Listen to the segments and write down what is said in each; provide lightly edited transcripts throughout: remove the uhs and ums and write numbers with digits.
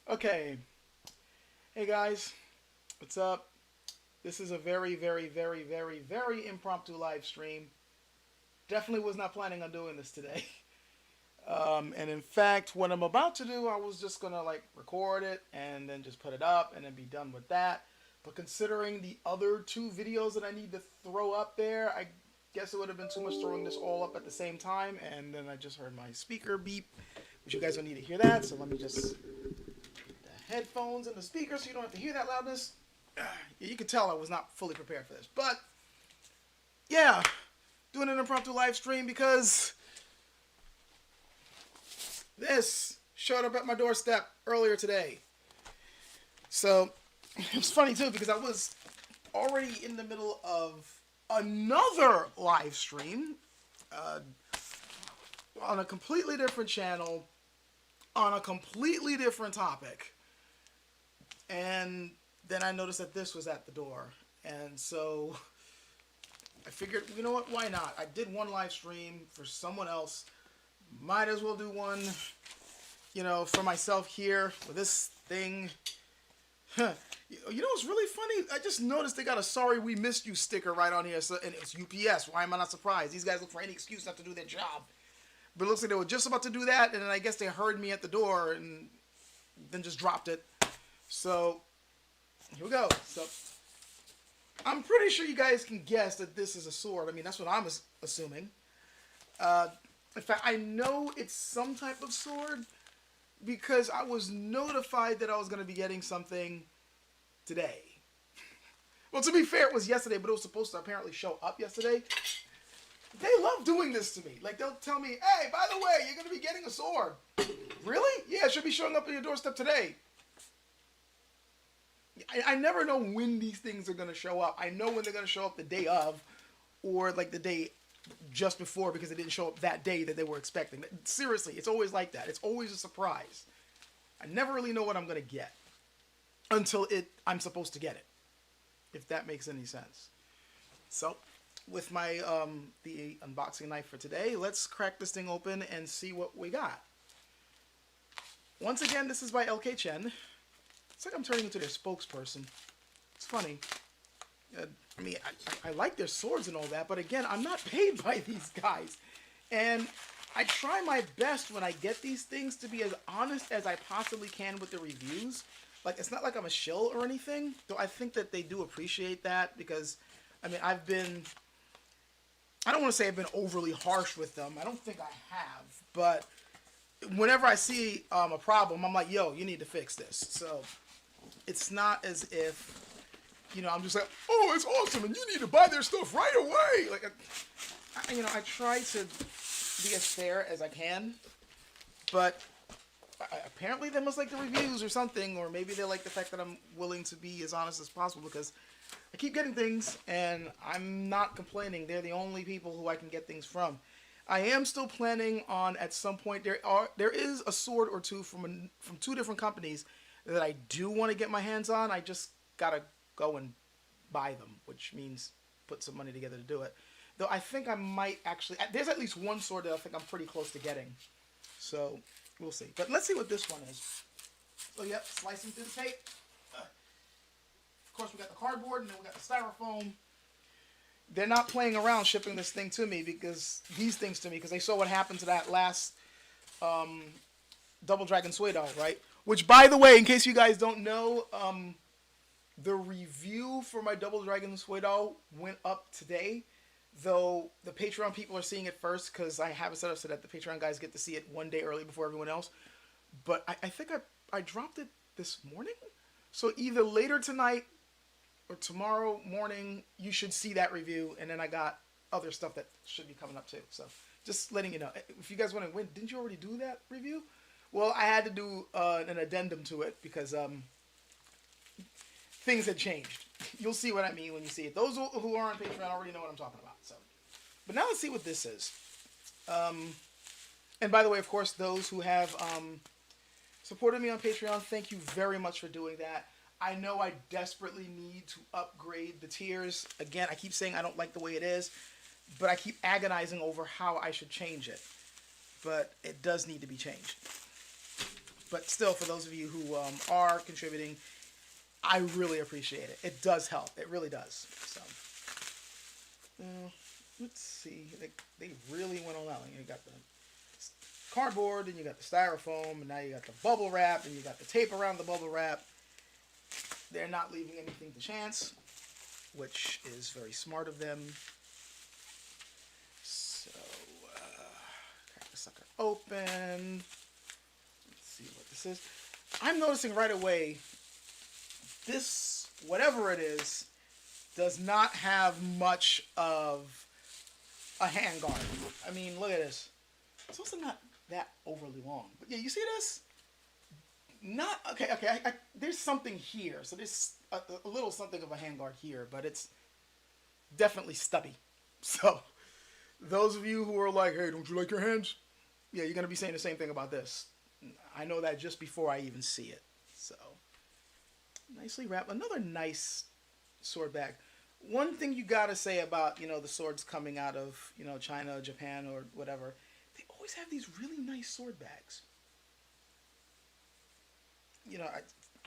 Okay. Hey guys, what's up? This is a very, very, very, very, very impromptu live stream. Definitely was not planning on doing this today. And in fact, what I'm about to do, I was just gonna like record it and then just put it up and then be done with that. But considering the other two videos that I need to throw up there, I guess it would have been too much throwing this all up at the same time. And then I just heard my speaker beep, which you guys don't need to hear that. So let me just headphones and the speakers so you don't have to hear that loudness. Yeah, you can tell I was not fully prepared for this. But, yeah, doing an impromptu live stream because this showed up at my doorstep earlier today. So, it was funny too because I was already in the middle of another live stream on a completely different channel on a completely different topic. And then I noticed that this was at the door. And so I figured, you know what, why not? I did one live stream for someone else. Might as well do one, for myself here with this thing. You know what's really funny? I just noticed they got a "Sorry We Missed You" sticker right on here. So, and it's UPS. Why am I not surprised? These guys look for any excuse not to do their job. But it looks like they were just about to do that, and then I guess they heard me at the door and then just dropped it. So, here we go. So, I'm pretty sure you guys can guess that this is a sword. I mean, that's what I'm assuming. In fact, I know it's some type of sword because I was notified that I was going to be getting something today. Well, to be fair, it was yesterday, but it was supposed to apparently show up yesterday. They love doing this to me. Like, they'll tell me, hey, by the way, you're going to be getting a sword. Really? Yeah, it should be showing up on your doorstep today. I never know when these things are going to show up. I know when they're going to show up the day of or like the day just before because it didn't show up that day that they were expecting. Seriously, it's always like that. It's always a surprise. I never really know what I'm going to get until I'm supposed to get it, if that makes any sense. So, with my the unboxing knife for today, let's crack this thing open and see what we got. Once again, this is by LK Chen. It's like I'm turning into their spokesperson. It's funny. I mean, I like their swords and all that, but again, I'm not paid by these guys. And I try my best when I get these things to be as honest as I possibly can with the reviews. Like, it's not like I'm a shill or anything, though I think that they do appreciate that because, I mean, I don't want to say I've been overly harsh with them. I don't think I have, but whenever I see a problem, I'm like, yo, you need to fix this. So it's not as if, I'm just like, oh, it's awesome, and you need to buy their stuff right away. Like, I try to be as fair as I can, but apparently they must like the reviews or something, or maybe they like the fact that I'm willing to be as honest as possible because I keep getting things, and I'm not complaining. They're the only people who I can get things from. I am still planning on at some point. There is a sword or two from two different companies that I do want to get my hands on. I just gotta go and buy them, which means put some money together to do it. Though I think I might actually. There's at least one sword that I think I'm pretty close to getting. So we'll see. But let's see what this one is. So yep, slicing through the tape. Of course, we got the cardboard and then we got the styrofoam. They're not playing around shipping this thing to me because they saw what happened to that last Double Dragon Suedo, right? Which, by the way, in case you guys don't know, the review for my Double Dragon Suedo went up today, though the Patreon people are seeing it first because I have it set up so that the Patreon guys get to see it one day early before everyone else. But I think I dropped it this morning, so either later tonight or tomorrow morning, you should see that review, and then I got other stuff that should be coming up too. So just letting you know. If you guys want to win, didn't you already do that review? Well, I had to do an addendum to it because things had changed. You'll see what I mean when you see it. Those who are on Patreon already know what I'm talking about. So, but now let's see what this is. And by the way, of course, those who have supported me on Patreon, thank you very much for doing that. I know I desperately need to upgrade the tiers. Again, I keep saying I don't like the way it is, but I keep agonizing over how I should change it. But it does need to be changed. But still, for those of you who are contributing, I really appreciate it. It does help. It really does. So, let's see. They really went all out. You got the cardboard, and you got the styrofoam, and now you got the bubble wrap, and you got the tape around the bubble wrap. They're not leaving anything to chance, which is very smart of them. So, crack the sucker open. Let's see what this is. I'm noticing right away, this, whatever it is, does not have much of a handguard. I mean, look at this. It's also not that overly long. But yeah, you see this? Not, okay, there's something here. So there's a little something of a handguard here, but it's definitely stubby. So, those of you who are like, hey, don't you like your hands? Yeah, you're going to be saying the same thing about this. I know that just before I even see it. So, nicely wrapped. Another nice sword bag. One thing you got to say about, the swords coming out of, China, Japan, or whatever, they always have these really nice sword bags.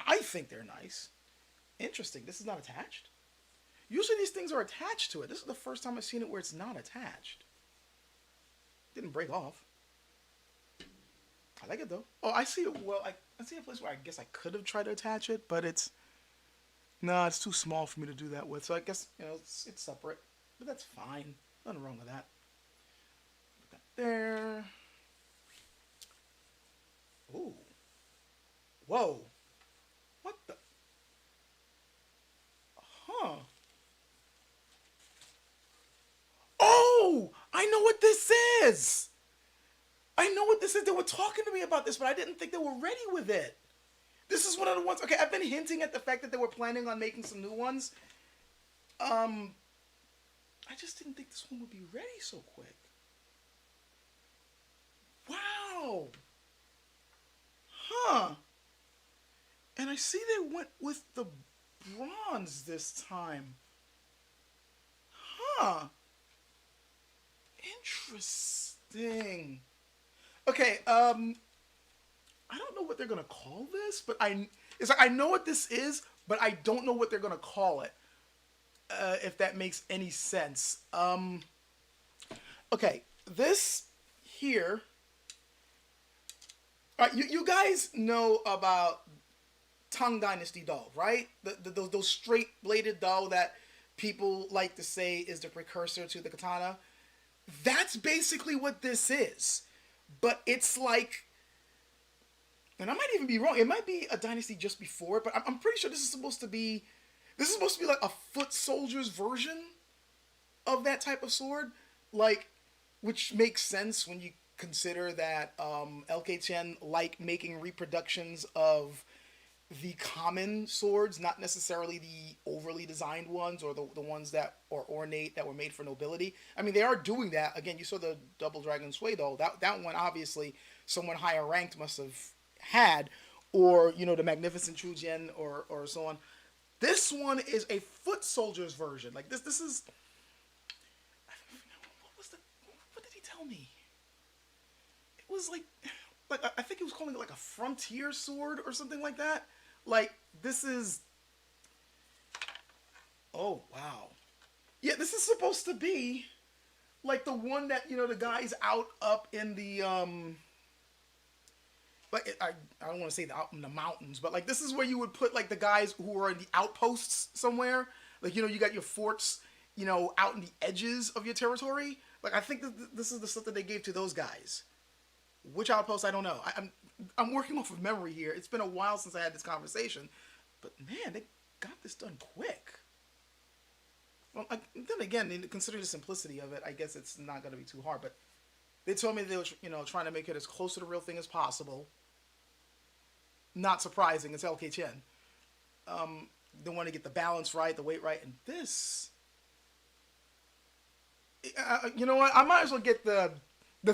I think they're nice. Interesting. This is not attached. Usually these things are attached to it. This is the first time I've seen it where it's not attached. Didn't break off. I like it though. Oh, I see it. Well, I see a place where I guess I could have tried to attach it, but it's too small for me to do that with. So I guess it's separate, but that's fine. Nothing wrong with that. Put that there. Ooh. Whoa. What the? Huh. Oh! I know what this is! I know what this is. They were talking to me about this, but I didn't think they were ready with it. This is one of the ones... Okay, I've been hinting at the fact that they were planning on making some new ones. I just didn't think this one would be ready so quick. Wow! Huh. And I see they went with the bronze this time. Huh. Interesting. Okay, I don't know what they're gonna call this, but it's like I know what this is, but I don't know what they're gonna call it. If that makes any sense. Okay, this here. All right, you guys know about Tang Dynasty dough, right? Those straight bladed dough that people like to say is the precursor to the katana. That's basically what this is. But it's like, and I might even be wrong, it might be a dynasty just before it, but I'm pretty sure this is supposed to be like a foot soldier's version of that type of sword. Like, which makes sense when you consider that LK10 like making reproductions of the common swords, not necessarily the overly designed ones or the ones that are ornate, that were made for nobility. I mean, they are doing that. Again, you saw the Double Dragon Suedo. That one, obviously, someone higher ranked must have had, or, the Magnificent Chujian or so on. This one is a foot soldier's version. Like, this is... What did he tell me? It was like I think he was calling it like a frontier sword or something like that. Like, this is... Oh, wow. Yeah, this is supposed to be like the one that, the guy's out up in the, like, I don't want to say out in the mountains, but like, this is where you would put like the guys who are in the outposts somewhere. Like, you got your forts, out in the edges of your territory. Like, I think this is the stuff that they gave to those guys. Which outpost, I don't know. I'm working off of memory here. It's been a while since I had this conversation. But man, they got this done quick. Well, then again, considering the simplicity of it, I guess it's not going to be too hard. But they told me they were, trying to make it as close to the real thing as possible. Not surprising. It's LK Chen. They want to get the balance right, the weight right. And this... you know what? I might as well get the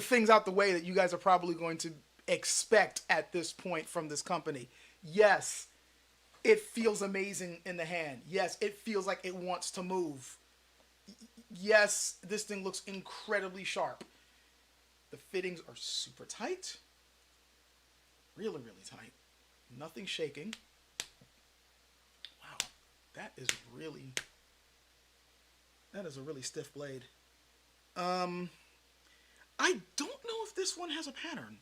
things out the way that you guys are probably going to expect at this point from this company. Yes, it feels amazing in the hand. Yes, it feels like it wants to move. Yes, this thing looks incredibly sharp. The fittings are super tight. Really, really tight. Nothing shaking. Wow, that is really, that is a really stiff blade. Um, I don't know if this one has a pattern.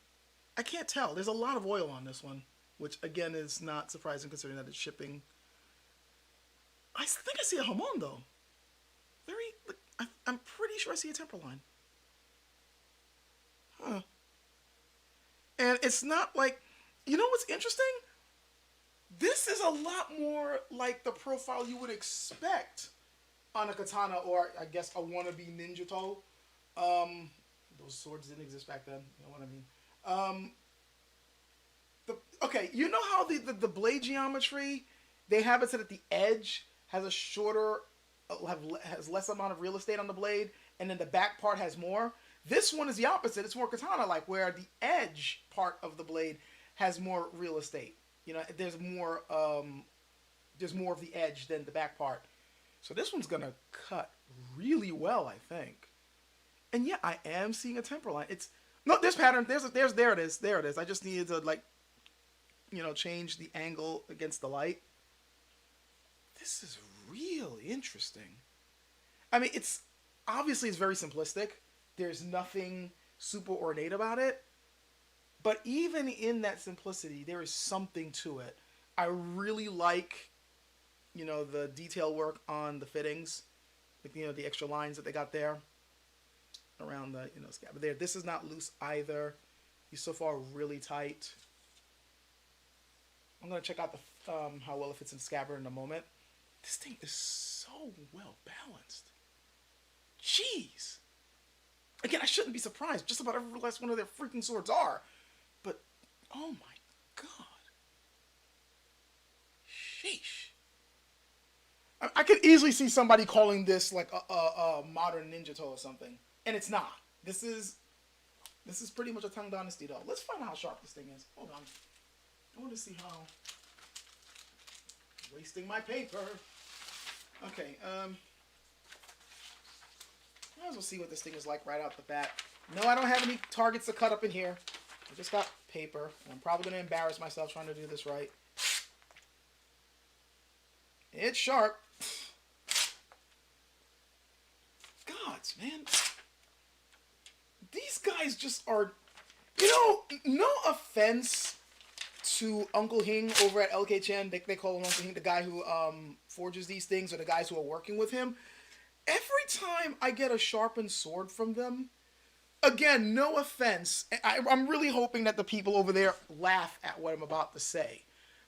I can't tell. There's a lot of oil on this one, which again is not surprising considering that it's shipping. I think I see a Hamon though. Very, I'm pretty sure I see a temper line. Huh. And it's not like, you know what's interesting? This is a lot more like the profile you would expect on a katana, or I guess a wannabe ninja toe. Those swords didn't exist back then. You know what I mean? Okay, you know how the blade geometry, they have it so that the edge has a shorter, has less amount of real estate on the blade, and then the back part has more. This one is the opposite. It's more katana-like, where the edge part of the blade has more real estate. You know, there's more of the edge than the back part. So this one's gonna cut really well, I think. And yeah, I am seeing a temper line. It's no, this pattern. There it is. There it is. I just needed to change the angle against the light. This is really interesting. I mean, it's very simplistic. There's nothing super ornate about it. But even in that simplicity, there is something to it. I really like, the detail work on the fittings, the extra lines that they got there around the, scab. There, this is not loose either. He's so far really tight. I'm gonna check out the how well it fits in scabbard in a moment. This thing is so well balanced. Jeez. Again, I shouldn't be surprised. Just about every last one of their freaking swords are. But, oh my god. Sheesh. I could easily see somebody calling this like a modern ninja toe or something. And it's not. This is pretty much a Tang Dynasty though. Let's find out how sharp this thing is. Hold on. I want to see how... Wasting my paper. Okay, might as well see what this thing is like right out the bat. No, I don't have any targets to cut up in here. I just got paper. I'm probably going to embarrass myself trying to do this right. It's sharp. Gods, man. These guys just are... no offense to Uncle Hing over at LK Chen. They call him Uncle Hing, the guy who forges these things, or the guys who are working with him. Every time I get a sharpened sword from them, again, no offense, I'm really hoping that the people over there laugh at what I'm about to say,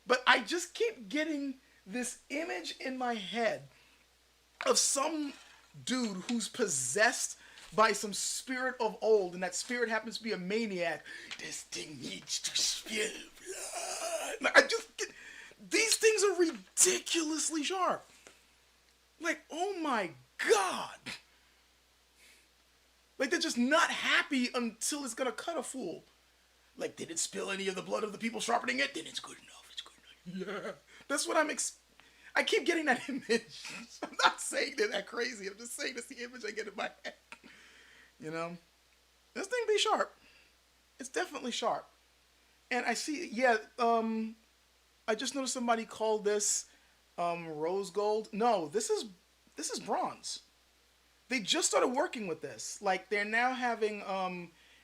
but I just keep getting this image in my head of some dude who's possessed by some spirit of old, and that spirit happens to be a maniac. This thing needs to spill blood. Like, these things are ridiculously sharp. Like, oh my god. Like, they're just not happy until it's gonna cut a fool. Like, did it spill any of the blood of the people sharpening it? Then it's good enough. It's good enough. Yeah. That's what I keep getting that image. I'm not saying they're that crazy. I'm just saying that's the image I get in my head. This thing be sharp. It's definitely sharp. And I see, yeah, I just noticed somebody called this rose gold. No, this is bronze. They just started working with this. Like, they're now having,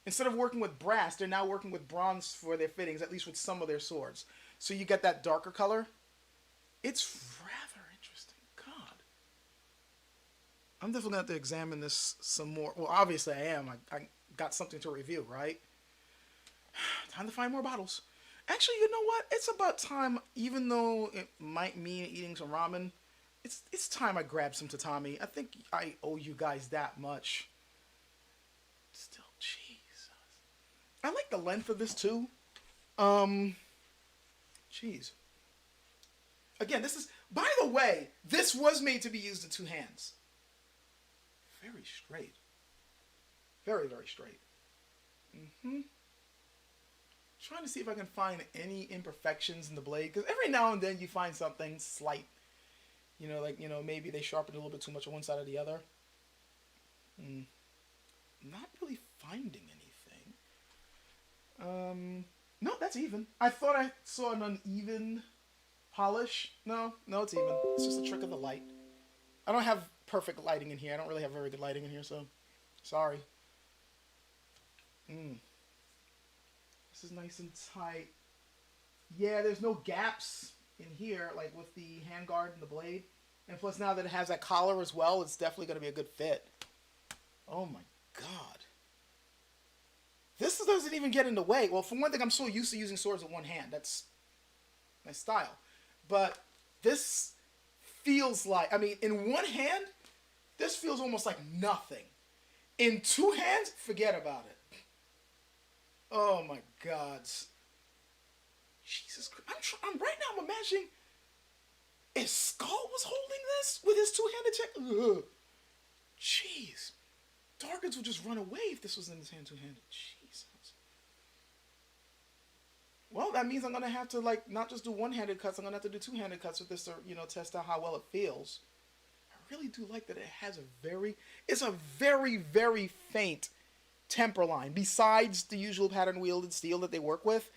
instead of working with brass, they're now working with bronze for their fittings, at least with some of their swords. So you get that darker color. It's rather interesting. God. I'm definitely going to have to examine this some more. Well, obviously I am. I got something to review, right? Time to find more bottles. Actually, you know what? It's about time, even though it might mean eating some ramen, it's time I grab some tatami. I think I owe you guys that much. Still, Jesus. I like the length of this too. Jeez. Again, this is, by the way, this was made to be used in two hands. Very straight. Very, very straight. Trying to see if I can find any imperfections in the blade, because every now and then you find something slight. Maybe they sharpened a little bit too much on one side or the other. Not really finding anything. No, that's even. I thought I saw an uneven polish. No, no, it's even. It's just a trick of the light. I don't have perfect lighting in here. I don't really have very good lighting in here, so sorry. Mm. This is nice and tight. Yeah, there's no gaps in here, like with the handguard and the blade. And plus, now that it has that collar as well, it's definitely going to be a good fit. Oh my god. This doesn't even get in the way. Well, for one thing, I'm so used to using swords with one hand. That's my style. But this feels like, I mean, in one hand, this feels almost like nothing. In two hands, forget about it. Oh my god. Jesus Christ. I'm right now, I'm imagining if Skull was holding this with his two-handed check. Ugh. Jeez. Targets would just run away if this was in his hand two-handed. Jesus. Well, that means I'm going to have to, like, not just do one-handed cuts. I'm going to have to do two-handed cuts with this to, you know, test out how well it feels. I really do like that it has it's a very, very faint temper line. Besides the usual pattern-wielded steel that they work with,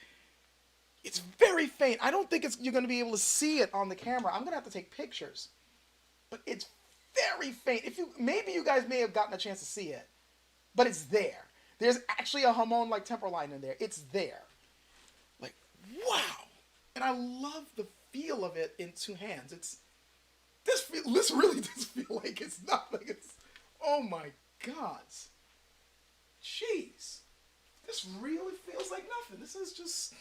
it's very faint. I don't think you're going to be able to see it on the camera. I'm going to have to take pictures. But it's very faint. Maybe you guys may have gotten a chance to see it. But it's there. There's actually a Hamon-like temper line in there. It's there. Like, wow. And I love the feel of it in two hands. This really does feel like it's not like it's... Oh my god. Jeez. This really feels like nothing. This is just...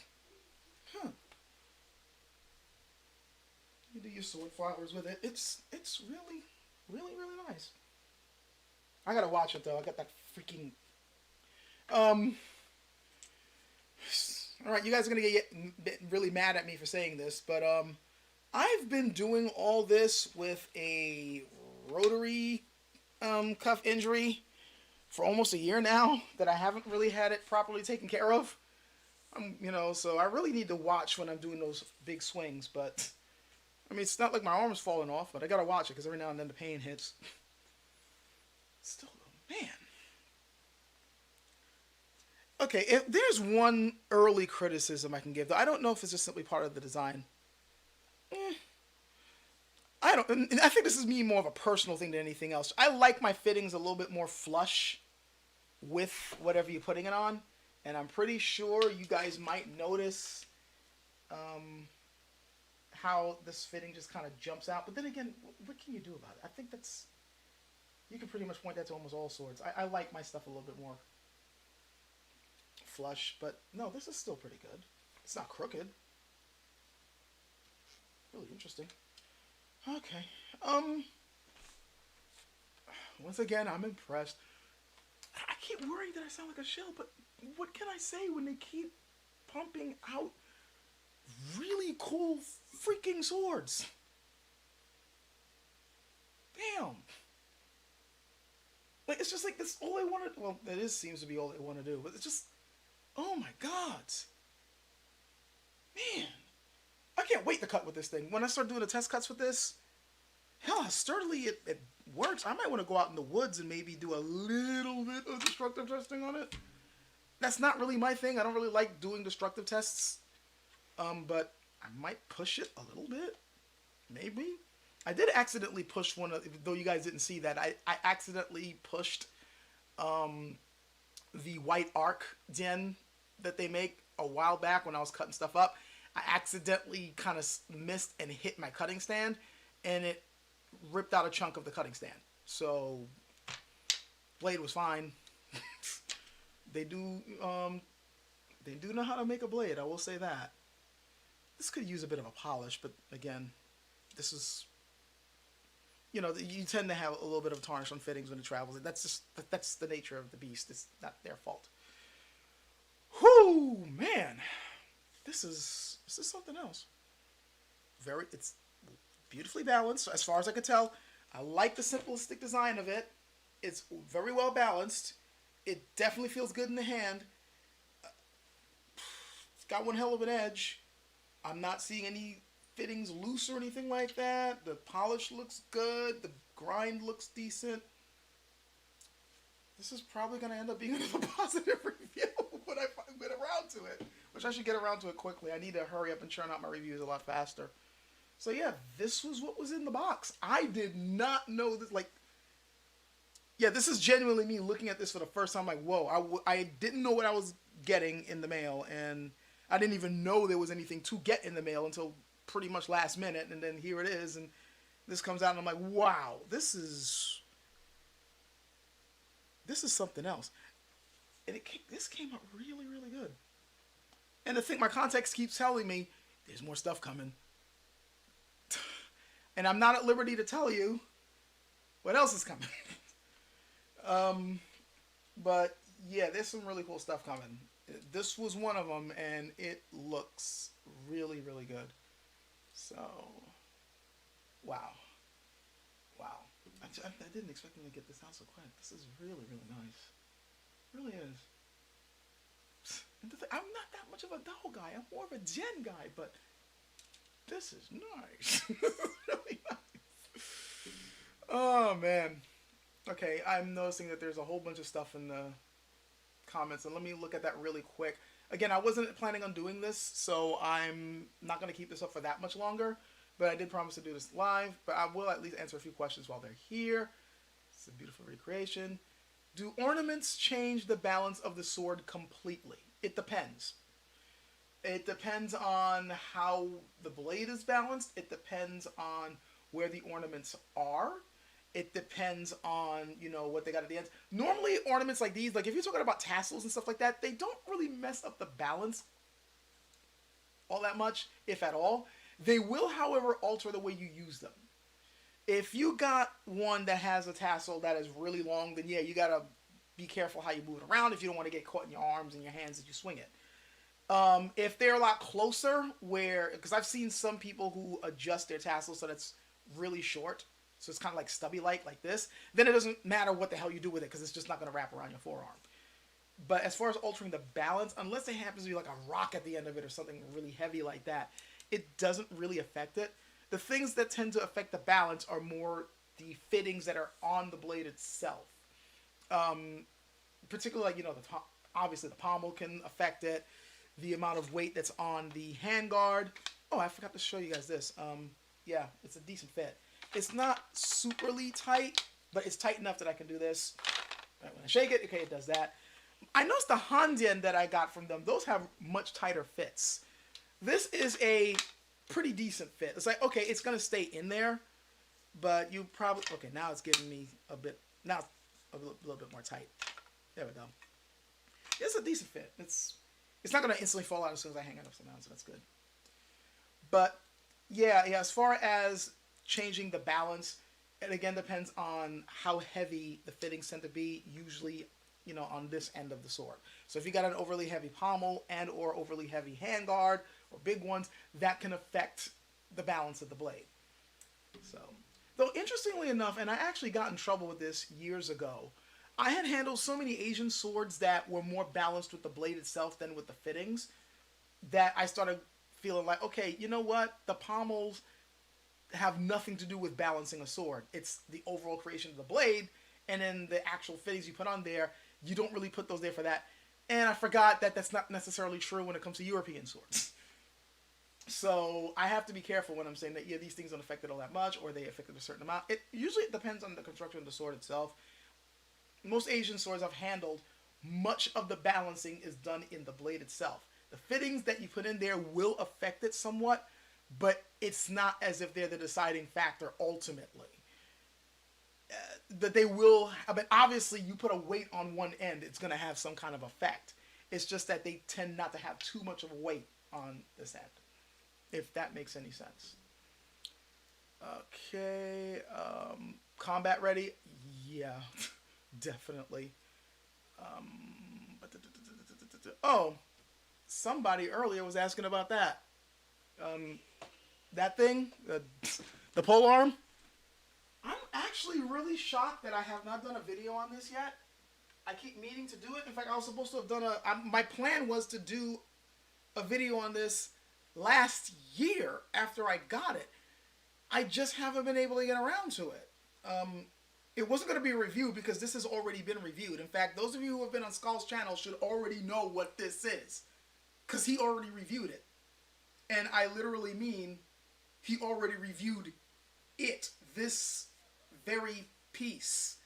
Huh. You do your sword flowers with it. It's really, really, really nice. I gotta watch it though. I got that freaking... Alright, you guys are gonna get really mad at me for saying this, but I've been doing all this with a rotary cuff injury for almost a year now that I haven't really had it properly taken care of. So I really need to watch when I'm doing those big swings, but I mean, it's not like my arm's falling off, but I gotta watch it because every now and then the pain hits. Still, man. Okay, if there's one early criticism I can give, though, I don't know if it's just simply part of the design. I think this is me more of a personal thing than anything else. I like my fittings a little bit more flush with whatever you're putting it on. And I'm pretty sure you guys might notice how this fitting just kind of jumps out. But then again, what can you do about it? I think you can pretty much point that to almost all swords. I like my stuff a little bit more flush. But no, this is still pretty good. It's not crooked. Really interesting. Okay. Once again, I'm impressed. I keep worrying that I sound like a shill, but what can I say when they keep pumping out really cool freaking swords? Damn. Like, it's just like, that's all I want to... Well, seems to be all they want to do, but it's just... Oh my god. Man. I can't wait to cut with this thing. When I start doing the test cuts with this, hell, how sturdily it works. I might want to go out in the woods and maybe do a little bit of destructive testing on it. That's not really my thing. I don't really like doing destructive tests. But I might push it a little bit. Maybe. I did accidentally push though you guys didn't see that. I accidentally pushed the white arc den that they make a while back when I was cutting stuff up. I accidentally kind of missed and hit my cutting stand, and it ripped out a chunk of the cutting stand. So, blade was fine. They do know how to make a blade, I will say that. This could use a bit of a polish, but again, this is, you tend to have a little bit of tarnish on fittings when it travels. That's the nature of the beast. It's not their fault. Whoo, man. This is something else. It's beautifully balanced, as far as I could tell. I like the simplistic design of it. It's very well balanced. It definitely feels good in the hand. It's got one hell of an edge. I'm not seeing any fittings loose or anything like that. The polish looks good. The grind looks decent. This is probably going to end up being another positive review when I get around to it. which I should get around to it quickly. I need to hurry up and churn out my reviews a lot faster. So yeah, this was what was in the box. I did not know this. Like, yeah, this is genuinely me looking at this for the first time. Like, whoa, I didn't know what I was getting in the mail, and I didn't even know there was anything to get in the mail until pretty much last minute, and then here it is, and this comes out, and I'm like, wow, this is something else. And this came out really, really good. And the thing, my context keeps telling me there's more stuff coming. And I'm not at liberty to tell you what else is coming. But yeah, there's some really cool stuff coming. This was one of them, and it looks really, really good. So, wow. I didn't expect them to get this out so quick. This is really, really nice. It really is. And I'm not that much of a doll guy. I'm more of a Gen guy, but this is nice. This is really nice. Oh, man. Okay, I'm noticing that there's a whole bunch of stuff in the comments, and let me look at that really quick. Again, I wasn't planning on doing this, so I'm not going to keep this up for that much longer, but I did promise to do this live, but I will at least answer a few questions while they're here. It's a beautiful recreation. Do ornaments change the balance of the sword completely? It depends. It depends on how the blade is balanced. It depends on where the ornaments are. It depends on, you know, what they got at the end. Normally, ornaments like these, like if you're talking about tassels and stuff like that, they don't really mess up the balance all that much, if at all. They will, however, alter the way you use them. If you got one that has a tassel that is really long, then yeah, you got to be careful how you move it around if you don't want to get caught in your arms and your hands as you swing it. If they're a lot closer, because I've seen some people who adjust their tassels so that's really short, so it's kind of like stubby-like this, then it doesn't matter what the hell you do with it because it's just not going to wrap around your forearm. But as far as altering the balance, unless it happens to be like a rock at the end of it or something really heavy like that, it doesn't really affect it. The things that tend to affect the balance are more the fittings that are on the blade itself. Particularly, like, you know, obviously the pommel can affect it. The amount of weight that's on the handguard. Oh, I forgot to show you guys this. Yeah, it's a decent fit. It's not superly tight, but it's tight enough that I can do this. Right, when I shake it, okay, it does that. I noticed the Handian that I got from them, those have much tighter fits. This is a pretty decent fit. It's like, okay, it's going to stay in there, but you probably, okay, now it's giving me a little bit more tight. There we go. It's a decent fit. It's not going to instantly fall out as soon as I hang it upside down, so that's good. But yeah, as far as changing the balance, it again depends on how heavy the fittings tend to be, usually, you know, on this end of the sword. So if you got an overly heavy pommel and or overly heavy handguard or big ones, that can affect the balance of the blade. So, though interestingly enough, and I actually got in trouble with this years ago, I had handled so many Asian swords that were more balanced with the blade itself than with the fittings that I started feeling like, okay, you know what? The pommels have nothing to do with balancing a sword. It's the overall creation of the blade, and then the actual fittings you put on there, you don't really put those there for that. And I forgot that that's not necessarily true when it comes to European swords. So I have to be careful when I'm saying that, yeah, these things don't affect it all that much, or they affect it a certain amount. It usually depends on the construction of the sword itself. Most Asian swords I've handled, much of the balancing is done in the blade itself. The fittings that you put in there will affect it somewhat, but it's not as if they're the deciding factor ultimately. That they will, I mean, obviously you put a weight on one end, it's going to have some kind of effect. It's just that they tend not to have too much of a weight on this end, if that makes any sense. Okay, combat ready? Yeah, definitely. Oh, somebody earlier was asking about that. That thing, the pole arm. I'm actually really shocked that I have not done a video on this yet. I keep meaning to do it. In fact, I was supposed to have done my plan was to do a video on this last year after I got it. I just haven't been able to get around to it. It wasn't going to be a review because this has already been reviewed. In fact, those of you who have been on Skull's channel should already know what this is. because he already reviewed it. And I literally mean he already reviewed it, this very piece.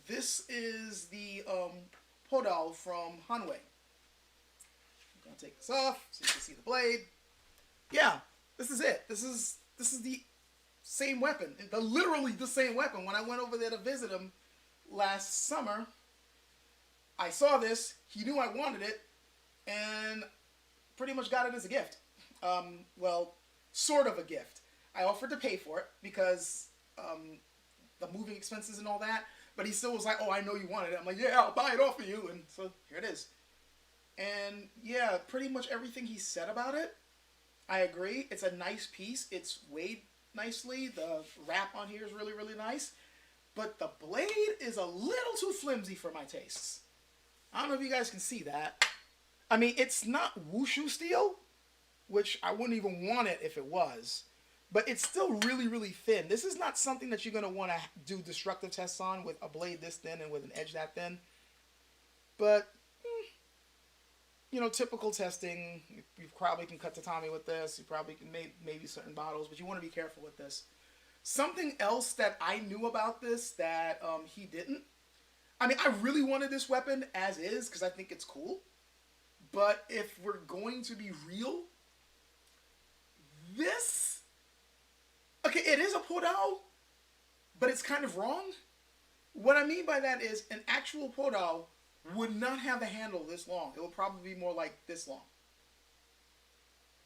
This is the podal from Hanwei. I'm going to take this off so you can see the blade. Yeah, this is it. This is the same weapon. Literally the same weapon. When I went over there to visit him last summer, I saw this. He knew I wanted it, and pretty much got it as a gift. Well, sort of a gift. I offered to pay for it because the moving expenses and all that, but he still was like, "Oh, I know you wanted it." I'm like, "Yeah, I'll buy it off of you," and so here it is. And yeah, pretty much everything he said about it, I agree. It's a nice piece. It's weighed nicely. The wrap on here is really, really nice. But the blade is a little too flimsy for my tastes. I don't know if you guys can see that. I mean, it's not wushu steel, which I wouldn't even want it if it was. But it's still really, really thin. This is not something that you're going to want to do destructive tests on with a blade this thin and with an edge that thin. But, you know, typical testing, you probably can cut tatami with this. You probably can maybe certain bottles, but you want to be careful with this. Something else that I knew about this that he didn't. I mean, I really wanted this weapon as is because I think it's cool. But if we're going to be real, this... Okay, it is a podao, but it's kind of wrong. What I mean by that is an actual podao would not have a handle this long. It would probably be more like this long.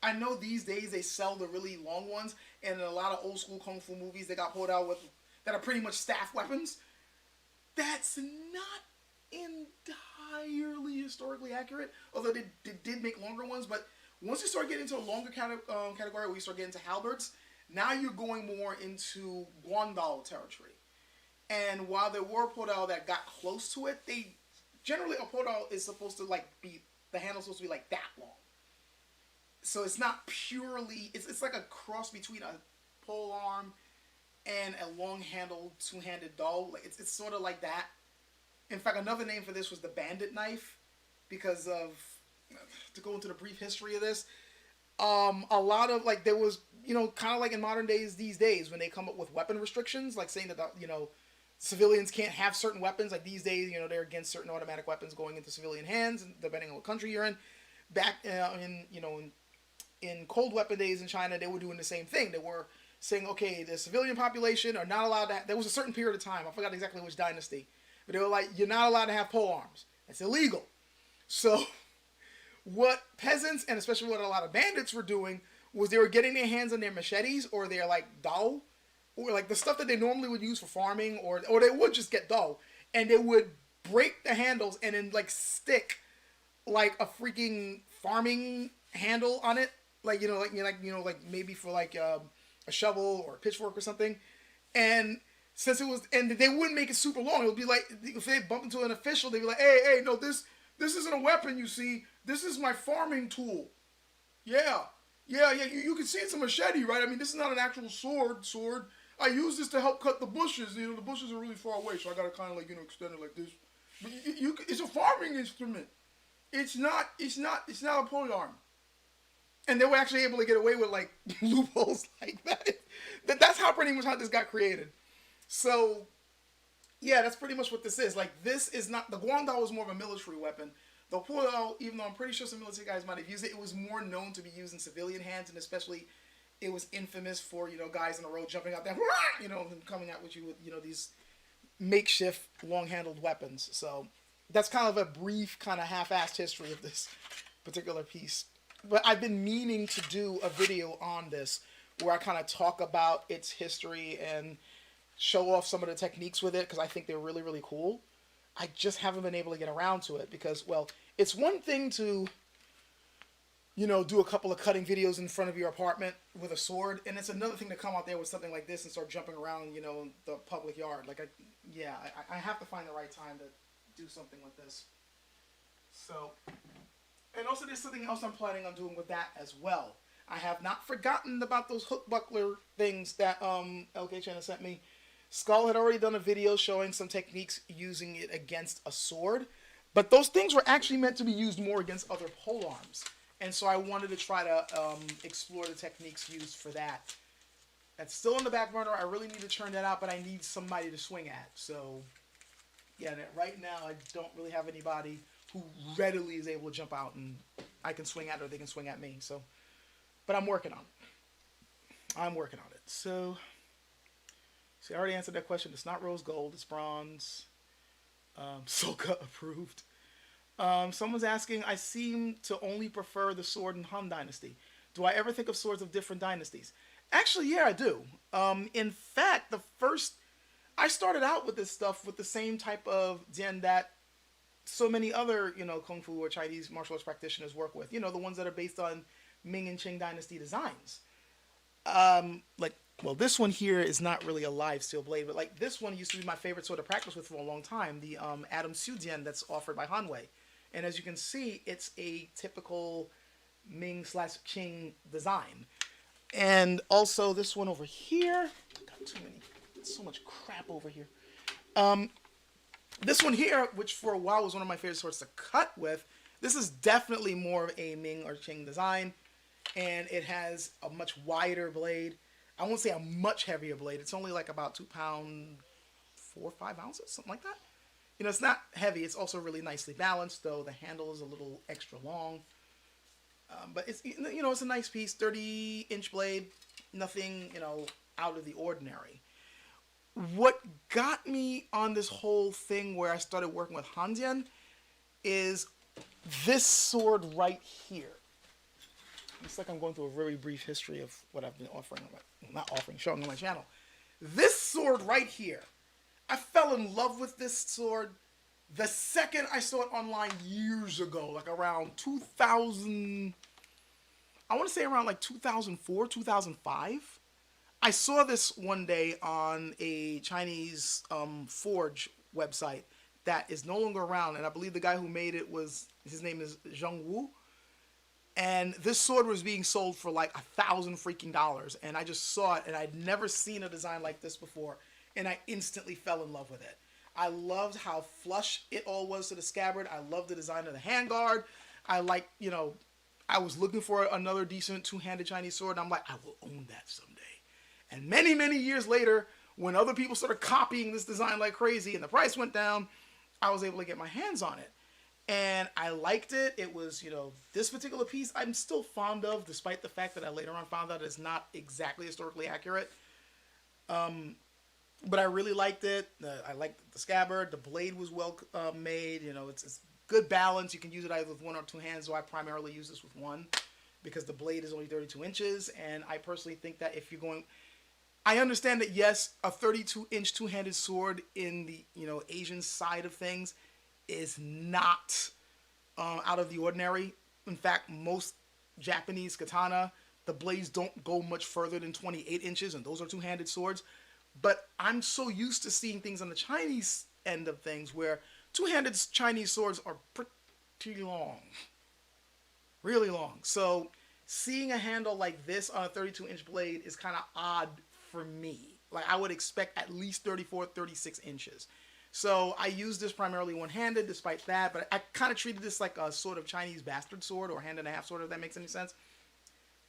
I know these days they sell the really long ones, and in a lot of old school kung fu movies they got podao with that are pretty much staff weapons. That's not entirely historically accurate, although they did make longer ones. But once you start getting into a longer category, where you start getting into halberds, now you're going more into guandao territory. And while there were podao that got close to it, they generally a podao is supposed to like be the handle's supposed to be like that long. So it's not purely it's like a cross between a pole arm and a long-handled two-handed dao. Like it's sort of like that. In fact, another name for this was the bandit knife, because of, to go into the brief history of this, a lot of, like, there was, you know, kind of like in modern days these days when they come up with weapon restrictions, like saying that, you know, civilians can't have certain weapons. Like these days, you know, they're against certain automatic weapons going into civilian hands, depending on what country you're in. Back in cold weapon days in China, they were doing the same thing. They were saying, okay, the civilian population are not allowed to there was a certain period of time, I forgot exactly which dynasty, but they were like, you're not allowed to have pole arms. It's illegal. So what peasants, and especially what a lot of bandits were doing, was they were getting their hands on their machetes or their like dao, or like the stuff that they normally would use for farming, or they would just get dao, and they would break the handles and then like stick like a freaking farming handle on it, like like maybe for like a shovel or a pitchfork or something. And since it was, and they wouldn't make it super long, it would be like if they bump into an official, they'd be like, hey, no, this isn't a weapon, you see, this is my farming tool. Yeah, you can see it's a machete, right? I mean, this is not an actual sword. I use this to help cut the bushes. You know, the bushes are really far away, so I gotta kind of like, extend it like this. But it's a farming instrument. It's not a pole arm. And they were actually able to get away with like loopholes like that. That's how pretty much how this got created. So, yeah, that's pretty much what this is. Like, this is not, the guandao is more of a military weapon. The podao, even though I'm pretty sure some military guys might have used it, it was more known to be used in civilian hands, and especially it was infamous for, guys on the road jumping out there, and coming out with you with, these makeshift long-handled weapons. So that's kind of a brief, kind of half-assed history of this particular piece. But I've been meaning to do a video on this where I kind of talk about its history and show off some of the techniques with it, because I think they're really, really cool. I just haven't been able to get around to it because, well, it's one thing to, do a couple of cutting videos in front of your apartment with a sword, and it's another thing to come out there with something like this and start jumping around, the public yard. Like, I have to find the right time to do something with this. So, and also there's something else I'm planning on doing with that as well. I have not forgotten about those hook buckler things that LK Chen has sent me. Skull had already done a video showing some techniques using it against a sword. But those things were actually meant to be used more against other polearms. And so I wanted to try to explore the techniques used for that. That's still in the back burner. I really need to turn that out, but I need somebody to swing at. So, yeah, right now I don't really have anybody who readily is able to jump out and I can swing at or they can swing at me. So, but I'm working on it. I'm working on it. So, see, I already answered that question. It's not rose gold. It's bronze. Soka approved. Someone's asking, I seem to only prefer the sword in Han Dynasty. Do I ever think of swords of different dynasties? Actually, yeah, I do. In fact, I started out with this stuff with the same type of Dian that so many other, Kung Fu or Chinese martial arts practitioners work with. The ones that are based on Ming and Qing dynasty designs. Well, this one here is not really a live steel blade, but like this one used to be my favorite sword to practice with for a long time. The Adam Su Dian that's offered by Hanwei. And as you can see, it's a typical Ming/Qing design. And also this one over here. Got so much crap over here. This one here, which for a while was one of my favorite swords to cut with, this is definitely more of a Ming or Qing design. And it has a much wider blade. I won't say a much heavier blade. It's only like about 2 pounds, 4 or 5 ounces, something like that. It's not heavy. It's also really nicely balanced, though the handle is a little extra long. But it's it's a nice piece, 30-inch blade, nothing out of the ordinary. What got me on this whole thing where I started working with Handian is this sword right here. It's like I'm going through a very brief history of what I've been showing on my channel. This sword right here, I fell in love with this sword the second I saw it online years ago, like around 2000, I want to say around like 2004, 2005. I saw this one day on a Chinese forge website that is no longer around, and I believe the guy who made it his name is Zheng Wu. And this sword was being sold for like $1,000 freaking dollars. And I just saw it and I'd never seen a design like this before. And I instantly fell in love with it. I loved how flush it all was to the scabbard. I loved the design of the handguard. I was looking for another decent two-handed Chinese sword. And I'm like, I will own that someday. And many, many years later, when other people started copying this design like crazy and the price went down, I was able to get my hands on it. And I liked it. It was, this particular piece I'm still fond of, despite the fact that I later on found out it's not exactly historically accurate. But I really liked it. I liked the scabbard. The blade was well made. It's good balance. You can use it either with one or two hands, so I primarily use this with one because the blade is only 32 inches. And I personally think that if you're going... I understand that, yes, a 32-inch two-handed sword in the, Asian side of things is not out of the ordinary. In fact, most Japanese katana, the blades don't go much further than 28 inches, and those are two-handed swords. But I'm so used to seeing things on the Chinese end of things where two-handed Chinese swords are pretty long. Really long. So seeing a handle like this on a 32-inch blade is kind of odd for me. Like, I would expect at least 34, 36 inches. So I use this primarily one-handed despite that, but I kind of treated this like a sort of Chinese bastard sword or hand-and-a-half sword, if that makes any sense.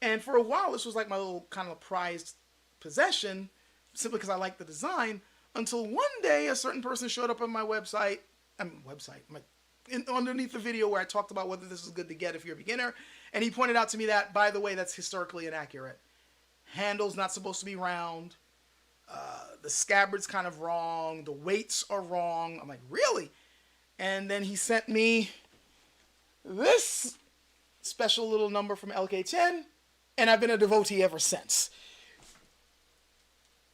And for a while, this was like my little kind of prized possession, simply because I liked the design, until one day a certain person showed up on my website, underneath the video where I talked about whether this is good to get if you're a beginner, and he pointed out to me that, by the way, that's historically inaccurate. Handle's not supposed to be round. The scabbard's kind of wrong. The weights are wrong. I'm like, really? And then he sent me this special little number from LK10, and I've been a devotee ever since.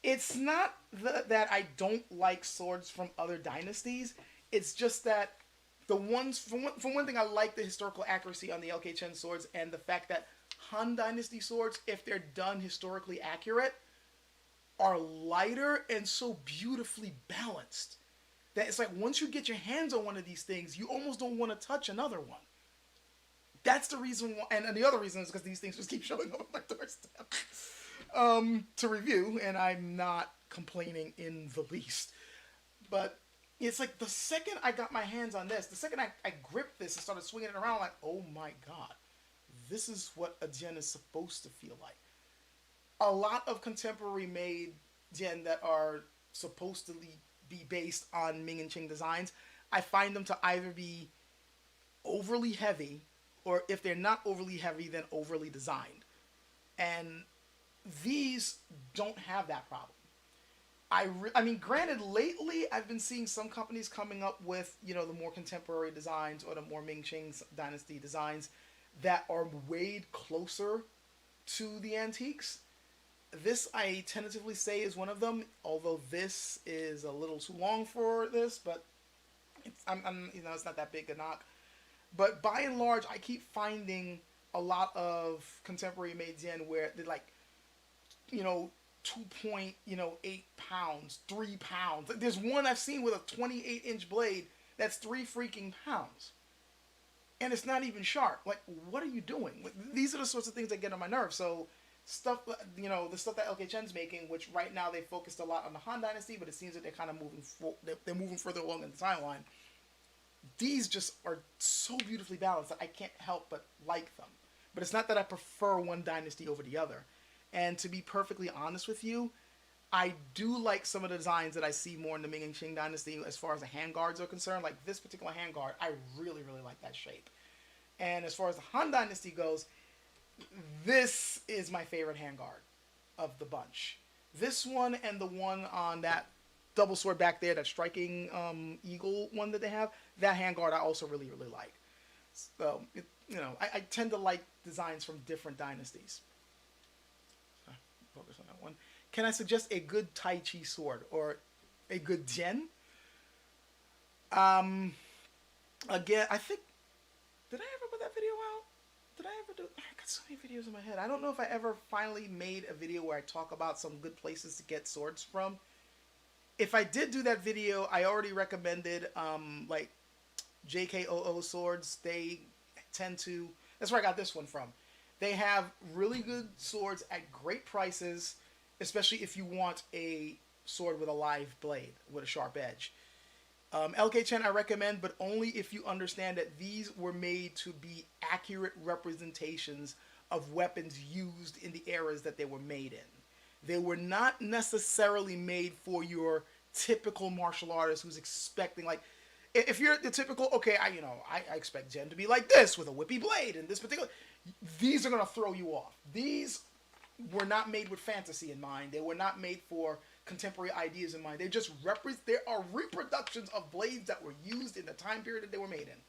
It's not that I don't like swords from other dynasties. It's just that the ones, for one thing, I like the historical accuracy on the LK10 swords and the fact that Han Dynasty swords, if they're done historically accurate, are lighter and so beautifully balanced that it's like once you get your hands on one of these things, you almost don't want to touch another one. That's the reason why, and the other reason is because these things just keep showing up on my doorstep to review, and I'm not complaining in the least. But It's like the second I got my hands on this, the second I gripped this and started swinging it around, like, oh my god, this is what a Gen is supposed to feel like. A lot of contemporary made Gen that are supposed to be based on Ming and Qing designs, I find them to either be overly heavy, or if they're not overly heavy, then overly designed. And these don't have that problem. I mean, granted, lately I've been seeing some companies coming up with, the more contemporary designs or the more Ming Qing dynasty designs that are weighed closer to the antiques. This I tentatively say is one of them, although this is a little too long for this, but it's not that big a knock. But by and large, I keep finding a lot of contemporary made yen where they're like, 2.8 pounds, 3 pounds. There's one I've seen with a 28-inch blade that's 3 freaking pounds, and it's not even sharp. Like, what are you doing? Like, these are the sorts of things that get on my nerves. So stuff, the stuff that LK Chen's making, which right now they focused a lot on the Han Dynasty, but it seems that they're kind of they're moving further along in the timeline. These just are so beautifully balanced that I can't help but like them. But it's not that I prefer one dynasty over the other. And to be perfectly honest with you, I do like some of the designs that I see more in the Ming and Qing dynasty as far as the handguards are concerned. Like this particular handguard, I really, really like that shape. And as far as the Han dynasty goes, this is my favorite handguard of the bunch. This one and the one on that double sword back there, that striking eagle one that they have, that handguard I also really, really like. So, I tend to like designs from different dynasties. So, focus on that one. Can I suggest a good Tai Chi sword or a good Gen? Again, I think, did I ever put that video out? Did I ever do? I got so many videos in my head. I don't know if I ever finally made a video where I talk about some good places to get swords from. If I did do that video, I already recommended like JKOO swords. They tend to, that's where I got this one from. They have really good swords at great prices, especially if you want a sword with a live blade with a sharp edge. LK Chen I recommend, but only if you understand that these were made to be accurate representations of weapons used in the eras that they were made in. They were not necessarily made for your typical martial artist who's expecting, like, if you're the typical, okay, I expect Jen to be like this with a whippy blade and this particular, these are going to throw you off. These were not made with fantasy in mind. They were not made for contemporary ideas in mind. They just there are reproductions of blades that were used in the time period that they were made in.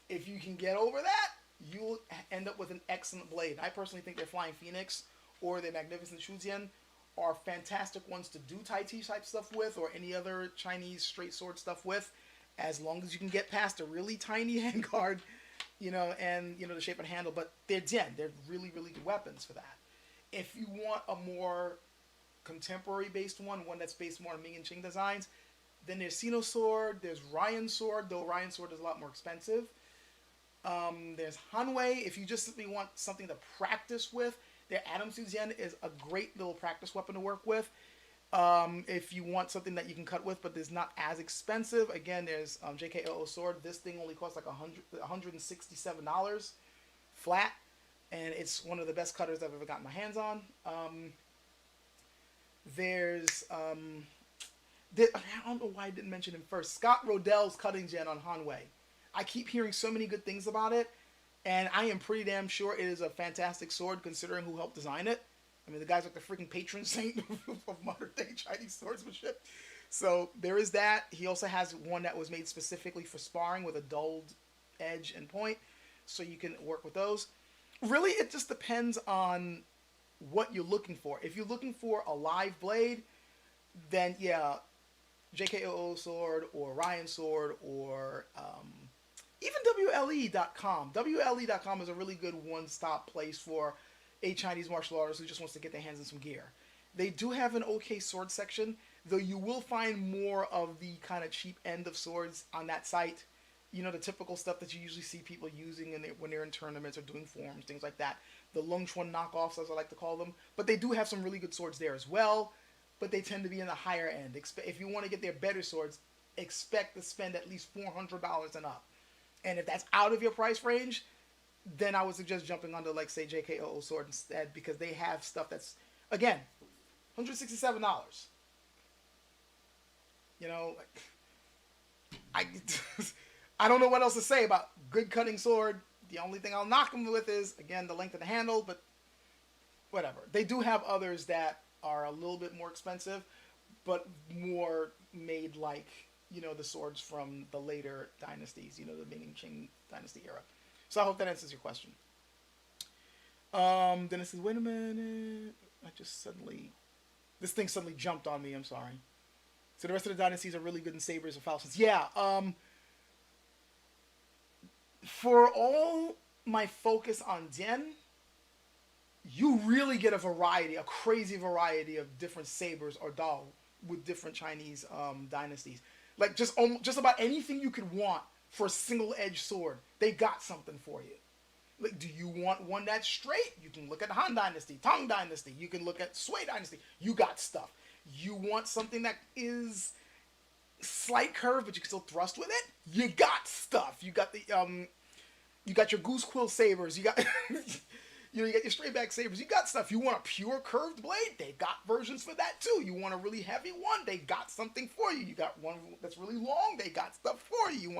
If you can get over that, you'll end up with an excellent blade. I personally think their Flying Phoenix or their Magnificent Shujian are fantastic ones to do Tai Chi type stuff with, or any other Chinese straight sword stuff with, as long as you can get past a really tiny handguard, and the shape of the handle. But they're they're really, really good weapons for that. If you want a more contemporary based one that's based more on Ming and Qing designs, then there's Sino Sword, there's Ryan Sword, though Ryan Sword is a lot more expensive. There's Hanwei, if you just simply want something to practice with. Their Adam Suzanne is a great little practice weapon to work with. If you want something that you can cut with, but is not as expensive, again, there's JKOO Sword. This thing only costs like $167 flat, and it's one of the best cutters I've ever gotten my hands on. There's I don't know why I didn't mention him first. Scott Rodell's cutting gen on Hanwei. I keep hearing so many good things about it, and I am pretty damn sure it is a fantastic sword considering who helped design it. I mean, the guy's like the freaking patron saint of modern day Chinese swordsmanship. So there is that. He also has one that was made specifically for sparring with a dulled edge and point, so you can work with those. Really, it just depends on what you're looking for. If you're looking for a live blade, then yeah, JKOO Sword or Ryan Sword or even WLE.com. WLE.com is a really good one-stop place for a Chinese martial artist who just wants to get their hands on some gear. They do have an okay sword section, though you will find more of the kind of cheap end of swords on that site. The typical stuff that you usually see people using when they're in tournaments or doing forums, things like that. The Longchuan knockoffs, as I like to call them. But they do have some really good swords there as well, but they tend to be in the higher end. If you want to get their better swords, expect to spend at least $400 and up. And if that's out of your price range, then I would suggest jumping onto like say JKOO Sword instead, because they have stuff that's again $167. You know, I I don't know what else to say about good cutting sword. The only thing I'll knock them with is again the length of the handle, but whatever. They do have others that are a little bit more expensive, but more made like, you know, the swords from the later dynasties, you know, the Ming and Qing dynasty era. So I hope that answers your question. Then it says, wait a minute. This thing suddenly jumped on me. I'm sorry. So the rest of the dynasties are really good in sabers and falchions. Yeah. For all my focus on Dian, you really get a crazy variety of different sabers or dao with different Chinese dynasties. Like just about anything you could want for a single-edged sword, they got something for you. Like, do you want one that's straight? You can look at the Han Dynasty, Tang Dynasty. You can look at Sui Dynasty. You got stuff. You want something that is slight curve, but you can still thrust with it? You got stuff. You got the you got your goose quill sabers. You got you know, you got your straight back sabers. You got stuff. You want a pure curved blade? They got versions for that too. You want a really heavy one? They got something for you. You got one that's really long? They got stuff for you.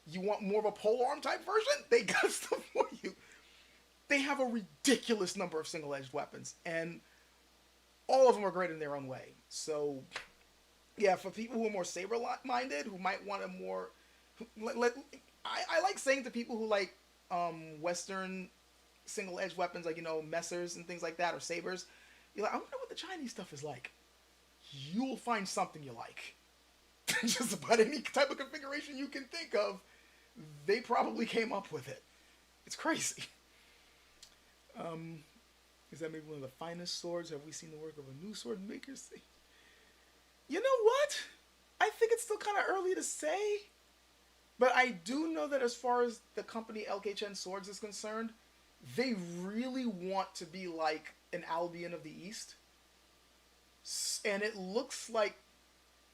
You want more of a polearm type version? They got stuff for you. They have a ridiculous number of single-edged weapons, and all of them are great in their own way. So, yeah, for people who are more saber-minded, who might want a more... I like saying to people who like Western single-edged weapons, like, you know, messers and things like that, or sabers, you're like, I wonder what the Chinese stuff is like. You'll find something you like. Just about any type of configuration you can think of, they probably came up with it. It's crazy. Is that maybe one of the finest swords? Have we seen the work of a new sword maker? You know what? I think it's still kind of early to say. But I do know that as far as the company LKChen Swords is concerned, they really want to be like an Albion of the East. And it looks like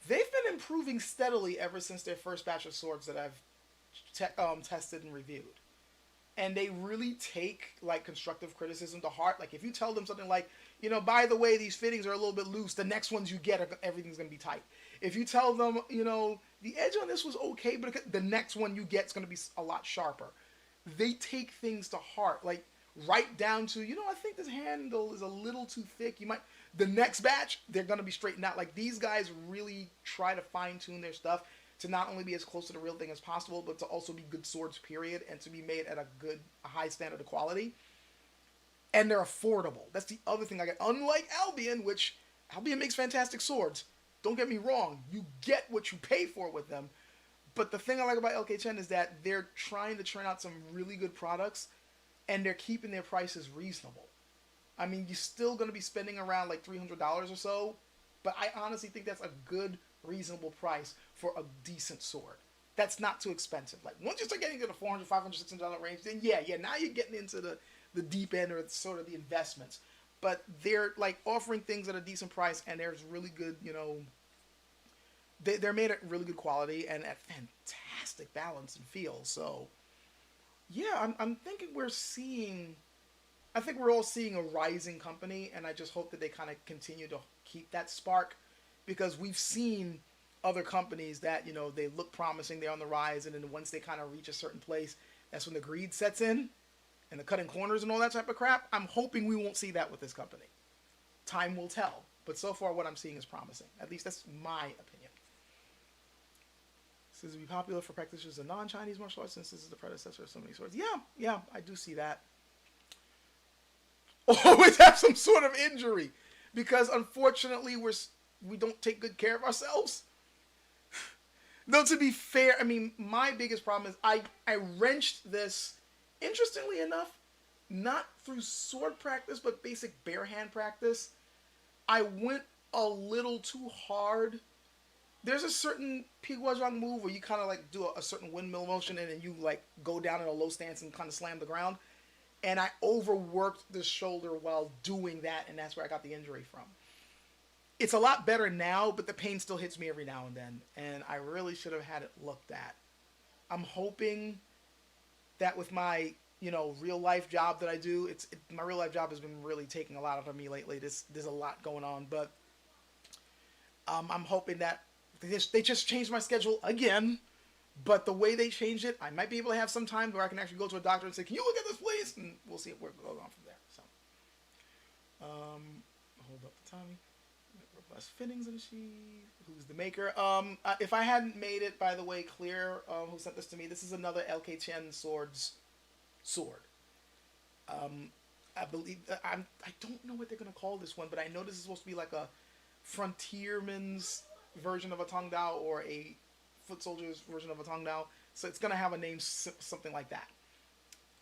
they've been improving steadily ever since their first batch of swords that I've tested and reviewed. And they really take like constructive criticism to heart. Like if you tell them something like, you know, by the way, these fittings are a little bit loose, the next ones you get, everything's going to be tight. If you tell them, you know, the edge on this was okay, but the next one you get is going to be a lot sharper. They take things to heart, like right down to, you know, I think this handle is a little too thick. The next batch, they're going to be straightened out. Like these guys really try to fine tune their stuff to not only be as close to the real thing as possible, but to also be good swords, period, and to be made at a high standard of quality. And they're affordable. That's the other thing I get. Unlike Albion, which Albion makes fantastic swords. Don't get me wrong. You get what you pay for with them. But the thing I like about LKChen is that they're trying to churn out some really good products, and they're keeping their prices reasonable. I mean, you're still going to be spending around like $300 or so, but I honestly think that's a good, reasonable price for a decent sword. That's not too expensive. Like, once you start getting to the $400, $500, $600 range, then yeah, now you're getting into the deep end or sort of the investments. But they're, like, offering things at a decent price, and there's really good, you know... They're made at really good quality and at fantastic balance and feel. So, yeah, I'm thinking I think we're all seeing a rising company, and I just hope that they kind of continue to keep that spark, because we've seen other companies that, you know, they look promising, they're on the rise, and then once they kind of reach a certain place, that's when the greed sets in, and the cutting corners and all that type of crap. I'm hoping we won't see that with this company. Time will tell, but so far what I'm seeing is promising. At least that's my opinion. This is be popular for practitioners of non-Chinese martial arts, since this is the predecessor of so many swords. Yeah, I do see that. Always have some sort of injury, because unfortunately we don't take good care of ourselves. Though to be fair, I mean, my biggest problem is I wrenched this, interestingly enough, not through sword practice, but basic bare hand practice. I went a little too hard. There's a certain Piguazhang move where you kind of like do a certain windmill motion, and then you like go down in a low stance and kind of slam the ground. And I overworked the shoulder while doing that, and that's where I got the injury from. It's a lot better now, but the pain still hits me every now and then, and I really should have had it looked at. I'm hoping that with my real life job that I do, my real life job has been really taking a lot out of me lately. There's a lot going on, but I'm hoping that they just changed my schedule again. But the way they changed it, I might be able to have some time where I can actually go to a doctor and say, "Can you look at this, please?" And we'll see if we're going on from there. So, hold up the Tommy. Robust fittings of the sheath. Who's the maker? If I hadn't made it, by the way, clear, who sent this to me? This is another LK Chen sword. I believe I don't know what they're gonna call this one, but I know this is supposed to be like a frontierman's version of a Tong Dao or a foot soldier's version of a Tong Dao. So it's gonna have a name something like that.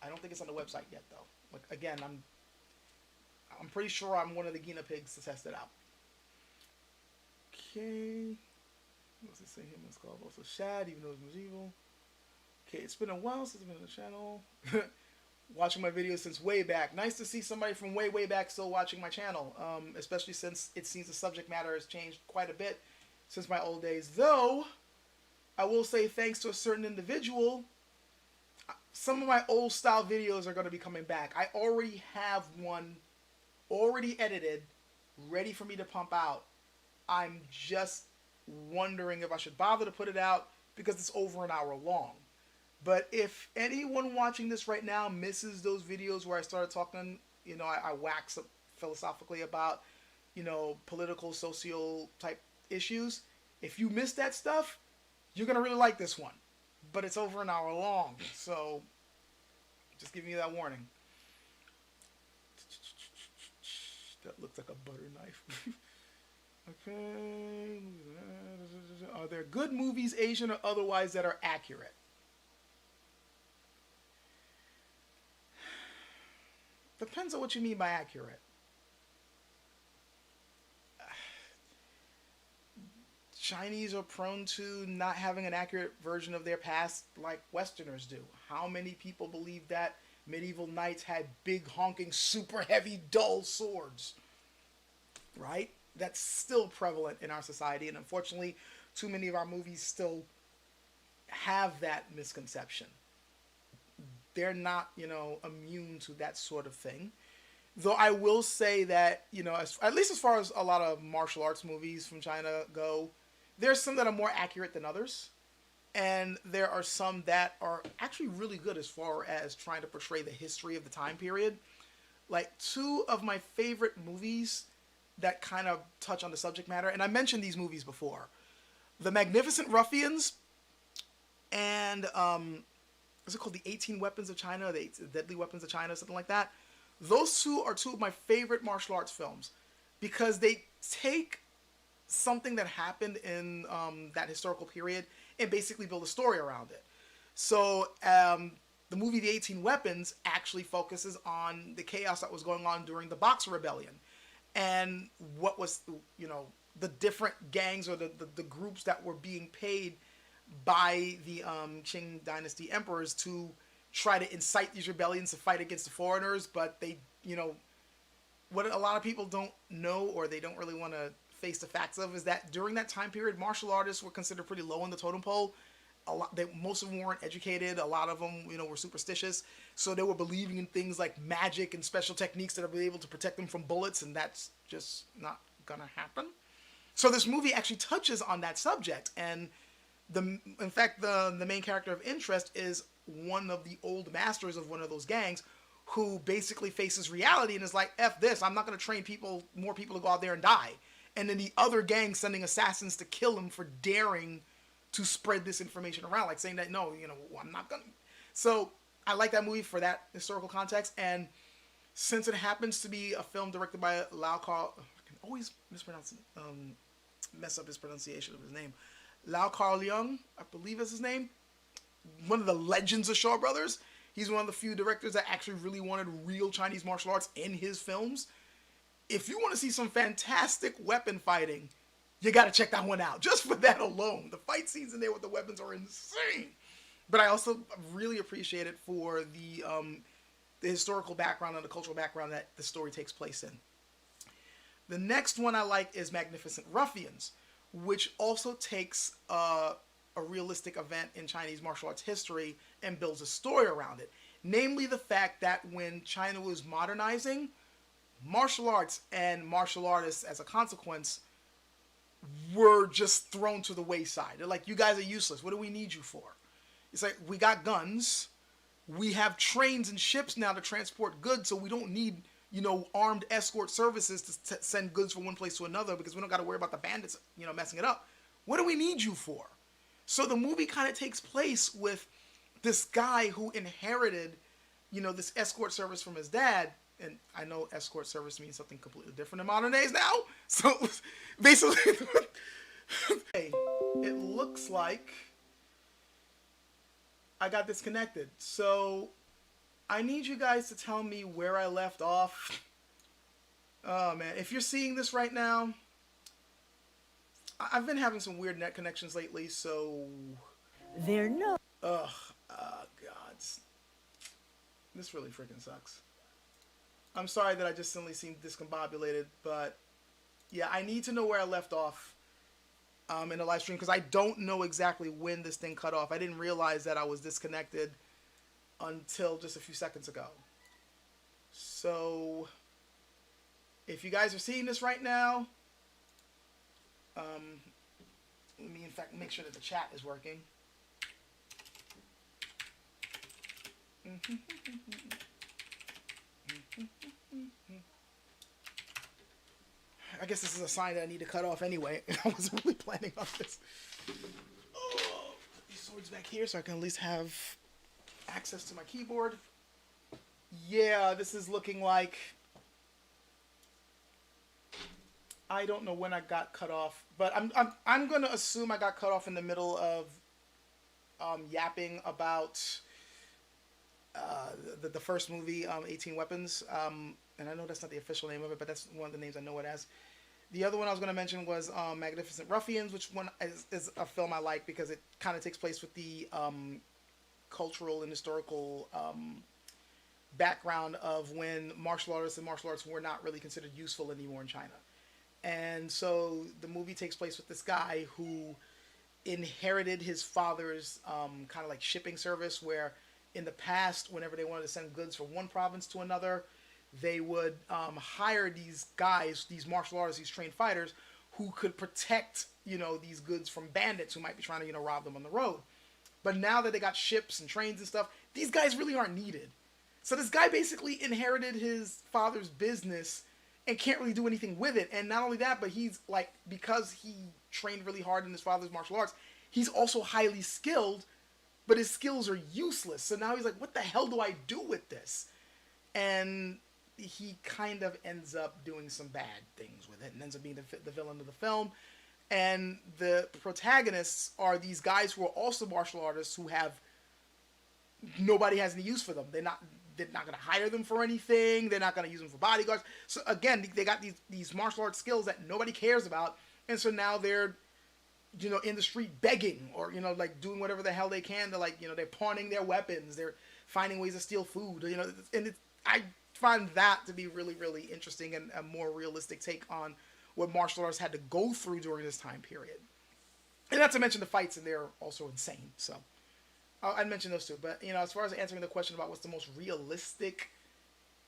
I don't think it's on the website yet, though. Like again, I'm pretty sure I'm one of the guinea pigs to test it out. Okay. What's it say here? It's called also Shad, even though it's medieval. Okay, it's been a while since I've been on the channel. Watching my videos since way back. Nice to see somebody from way back still watching my channel. Especially since it seems the subject matter has changed quite a bit since my old days. Though, I will say thanks to a certain individual, some of my old style videos are going to be coming back. I already have one already edited, ready for me to pump out. I'm just wondering if I should bother to put it out because it's over an hour long. But if anyone watching this right now misses those videos where I started talking, I wax up philosophically about, political, social type issues. If you miss that stuff, you're going to really like this one. But it's over an hour long. So, just giving you that warning. That looks like a butter knife. Okay. Are there good movies, Asian or otherwise, that are accurate? Depends on what you mean by accurate. Chinese are prone to not having an accurate version of their past like Westerners do. How many people believe that medieval knights had big, honking, super heavy, dull swords? Right? That's still prevalent in our society, and unfortunately, too many of our movies still have that misconception. They're not, immune to that sort of thing. Though I will say that, at least as far as a lot of martial arts movies from China go, there's some that are more accurate than others. And there are some that are actually really good as far as trying to portray the history of the time period. Like, two of my favorite movies that kind of touch on the subject matter, and I mentioned these movies before. The Magnificent Ruffians and, is it called The 18 Weapons of China, the Deadly Weapons of China, something like that? Those two are two of my favorite martial arts films because they take something that happened in that historical period and basically build a story around it. So the movie The 18 Weapons actually focuses on the chaos that was going on during the Boxer Rebellion and what was, the different gangs or the groups that were being paid by the Qing dynasty emperors to try to incite these rebellions to fight against the foreigners, but they, what a lot of people don't know or they don't really want to face the facts of is that during that time period, martial artists were considered pretty low on the totem pole. Most of them weren't educated. A lot of them, were superstitious. So they were believing in things like magic and special techniques that are able to protect them from bullets, and that's just not gonna happen. So this movie actually touches on that subject, and in fact, the main character of interest is one of the old masters of one of those gangs who basically faces reality and is like, F this, I'm not going to train more people to go out there and die. And then the other gang sending assassins to kill him for daring to spread this information around, like saying that, no, I'm not going to. So I like that movie for that historical context. And since it happens to be a film directed by Lau Carl, I can always mess up his pronunciation of his name. Lau Carl Leung, I believe is his name. One of the legends of Shaw Brothers. He's one of the few directors that actually really wanted real Chinese martial arts in his films. If you want to see some fantastic weapon fighting, you got to check that one out. Just for that alone. The fight scenes in there with the weapons are insane. But I also really appreciate it for the historical background and the cultural background that the story takes place in. The next one I like is Magnificent Ruffians, which also takes a realistic event in Chinese martial arts history and builds a story around it. Namely, the fact that when China was modernizing, martial arts and martial artists, as a consequence, were just thrown to the wayside. They're like, you guys are useless. What do we need you for? It's like, we got guns. We have trains and ships now to transport goods, so we don't need, armed escort services to send goods from one place to another because we don't got to worry about the bandits, messing it up. What do we need you for? So the movie kind of takes place with this guy who inherited, this escort service from his dad. And I know escort service means something completely different in modern days now. So basically, it looks like I got disconnected. So I need you guys to tell me where I left off. Oh man, if you're seeing this right now, I've been having some weird net connections lately, so They're no. God, this really freaking sucks. I'm sorry that I just suddenly seemed discombobulated, but yeah, I need to know where I left off in the live stream because I don't know exactly when this thing cut off. I didn't realize that I was disconnected until just a few seconds ago. So if you guys are seeing this right now, let me in fact make sure that the chat is working. I guess this is a sign that I need to cut off anyway. I wasn't really planning on this. Oh, put these swords back here so I can at least have access to my keyboard. Yeah, this is looking like... I don't know when I got cut off, but I'm going to assume I got cut off in the middle of yapping about the first movie, 18 Weapons. And I know that's not the official name of it, but that's one of the names I know it as. The other one I was going to mention was Magnificent Ruffians, which one is a film I like because it kind of takes place with the cultural and historical background of when martial artists and martial arts were not really considered useful anymore in China. And so the movie takes place with this guy who inherited his father's kind of like shipping service where in the past, whenever they wanted to send goods from one province to another, they would hire these guys, these martial artists, these trained fighters who could protect, these goods from bandits who might be trying to, rob them on the road. But now that they got ships and trains and stuff, these guys really aren't needed. So this guy basically inherited his father's business and can't really do anything with it. And not only that, but he's like, because he trained really hard in his father's martial arts, he's also highly skilled, but his skills are useless. So now he's like, what the hell do I do with this? And he kind of ends up doing some bad things with it and ends up being the villain of the film. And the protagonists are these guys who are also martial artists who have nobody has any use for them. They're not going to hire them for anything. They're not going to use them for bodyguards. So again, they got these martial arts skills that nobody cares about. And so now they're, in the street begging or, like doing whatever the hell they can to like, they're pawning their weapons. They're finding ways to steal food, and I find that to be really, really interesting and a more realistic take on what martial arts had to go through during this time period. And not to mention the fights in there are also insane. So I'd mention those two. But, as far as answering the question about what's the most realistic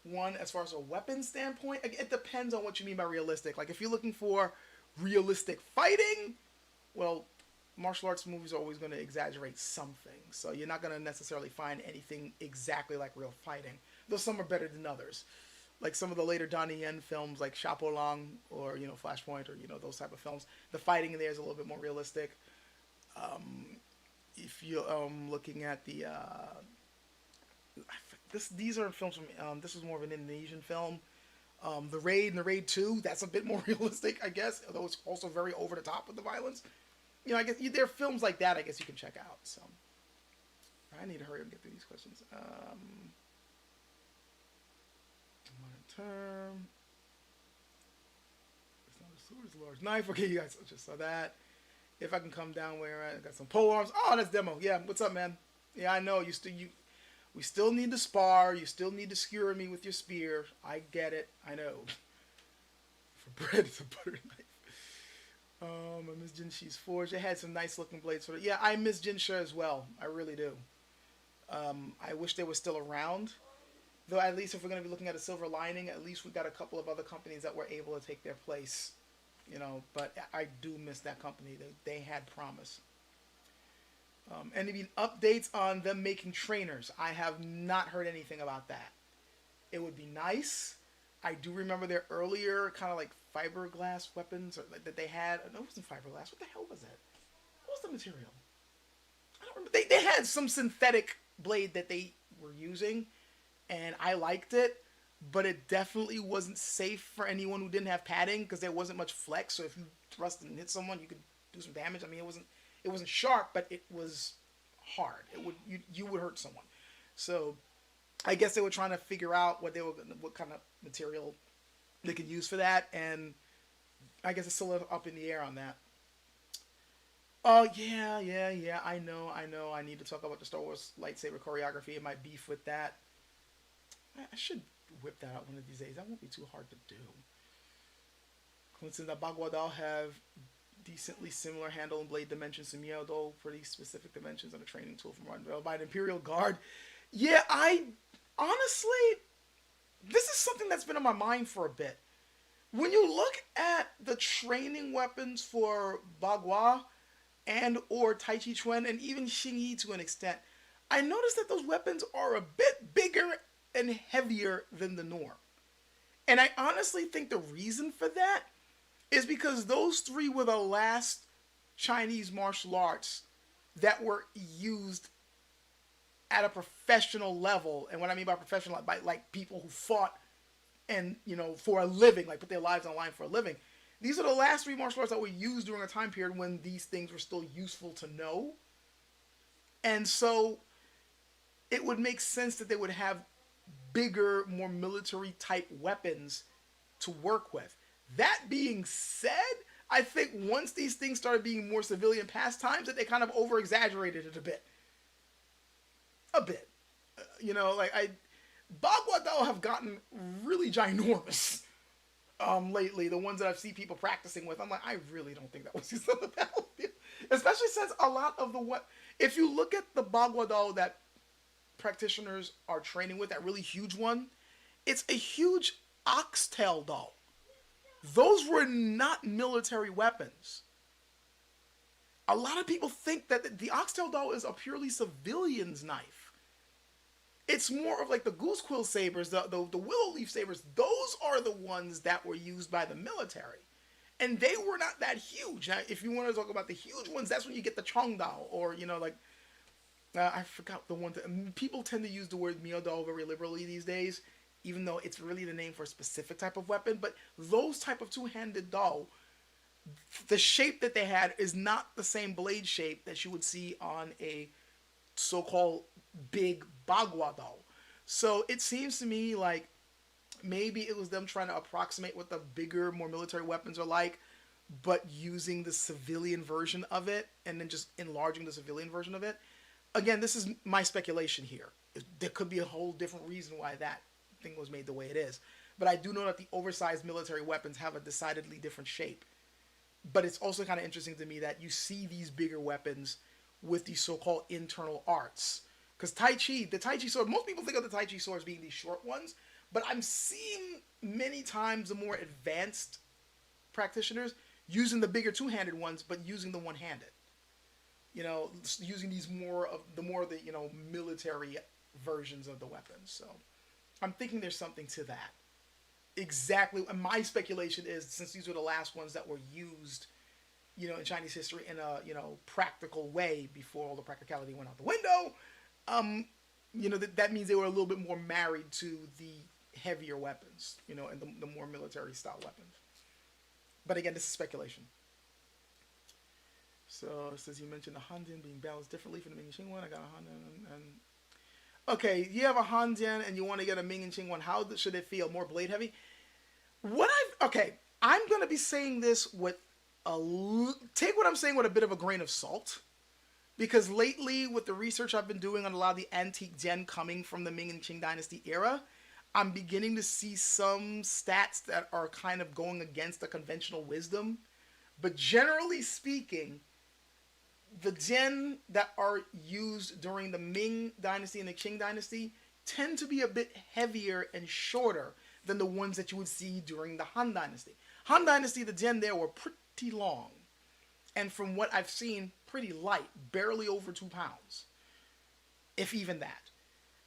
one as far as a weapon standpoint, it depends on what you mean by realistic. Like, if you're looking for realistic fighting, well, martial arts movies are always going to exaggerate something. So you're not going to necessarily find anything exactly like real fighting. Though some are better than others. Like some of the later Donnie Yen films like Chapeau Long or, Flashpoint or, those type of films. The fighting in there is a little bit more realistic. If you're looking at the... these are films from... this was more of an Indonesian film. The Raid and The Raid 2, that's a bit more realistic, I guess. Although it's also very over the top with the violence. I guess there are films like that I guess you can check out. So I need to hurry up and get through these questions. Term. It's not a sword, it's a large knife. Okay, you guys just saw that. If I can come down where I got some pole arms. Oh, that's demo. Yeah, what's up, man? Yeah, I know. We still need to spar. You still need to skewer me with your spear. I get it. I know. For bread, it's a butter knife. I miss Jinshi's Forge. It had some nice looking blades for it. Yeah, I miss Jinsha as well. I really do. I wish they were still around. Though at least if we're going to be looking at a silver lining, at least we got a couple of other companies that were able to take their place. But I do miss that company. They had promise. Any updates on them making trainers? I have not heard anything about that. It would be nice. I do remember their earlier kind of like fiberglass weapons that they had. No, it wasn't fiberglass. What the hell was that? What was the material? I don't remember. They had some synthetic blade that they were using, and I liked it, but it definitely wasn't safe for anyone who didn't have padding because there wasn't much flex. So if you thrust and hit someone, you could do some damage. I mean, it wasn't sharp, but it was hard. You would hurt someone. So I guess they were trying to figure out what kind of material they could use for that, and I guess it's still up in the air on that. Oh yeah. I know. I need to talk about the Star Wars lightsaber choreography and my beef with that. I should whip that out one of these days. That won't be too hard to do. Coincidence that Bagwadao have decently similar handle and blade dimensions to Myodo for these specific dimensions and a training tool from unveiled by an Imperial Guard. Yeah, I honestly, this is something that's been on my mind for a bit. When you look at the training weapons for Bagua and or Tai Chi Chuan and even Xing Yi to an extent, I noticed that those weapons are a bit bigger and heavier than the norm. And I honestly think the reason for that is because those three were the last Chinese martial arts that were used at a professional level. And what I mean by professional, by like people who fought and, for a living, like put their lives on the line for a living. These are the last three martial arts that were used during a time period when these things were still useful to know. And so it would make sense that they would have bigger, more military type weapons to work with. That being said, I think once these things started being more civilian pastimes, that they kind of over exaggerated it a bit. Bagua Dao have gotten really ginormous lately. The ones that I've seen people practicing with, I'm like, I really don't think that was used on the battlefield. Especially since a lot of if you look at the Bagua Dao that practitioners are training with, that really huge one, it's a huge oxtail Dao. Those were not military weapons. A lot of people think that the oxtail Dao is a purely civilian's knife. It's more of like the goose quill sabers, the willow leaf sabers. Those are the ones that were used by the military. And they were not that huge. Now, if you want to talk about the huge ones, that's when you get the Chong Dao, or, I forgot the one. People tend to use the word Mio Dao very liberally these days, even though it's really the name for a specific type of weapon. But those type of two-handed Dao, the shape that they had is not the same blade shape that you would see on a so-called big Bagua Dao. So it seems to me like maybe it was them trying to approximate what the bigger, more military weapons are like, but using the civilian version of it and then just enlarging the civilian version of it. Again, this is my speculation here. There could be a whole different reason why that thing was made the way it is. But I do know that the oversized military weapons have a decidedly different shape. But it's also kind of interesting to me that you see these bigger weapons with these so-called internal arts. Because the Tai Chi sword, most people think of the Tai Chi swords being these short ones, but I'm seeing many times the more advanced practitioners using the bigger two-handed ones, but using the one-handed. Using these more of the military versions of the weapons. So I'm thinking there's something to that. Exactly. And my speculation is, since these were the last ones that were used, in Chinese history in a, practical way before all the practicality went out the window, that means they were a little bit more married to the heavier weapons, and the more military style weapons. But again, this is speculation. So it says you mentioned the Handian being balanced differently from the Ming and Qing one. I got a Handian and okay, you have a Handian and you want to get a Ming and Qing one. How should it feel? More blade heavy? I'm gonna be saying this with take what I'm saying with a bit of a grain of salt, because lately with the research I've been doing on a lot of the antique gen coming from the Ming and Qing dynasty era, I'm beginning to see some stats that are kind of going against the conventional wisdom. But generally speaking, the gen that are used during the Ming Dynasty and the Qing Dynasty tend to be a bit heavier and shorter than the ones that you would see during the Han Dynasty. Han Dynasty, the gen there were pretty long. And from what I've seen, pretty light, barely over 2 pounds, if even that.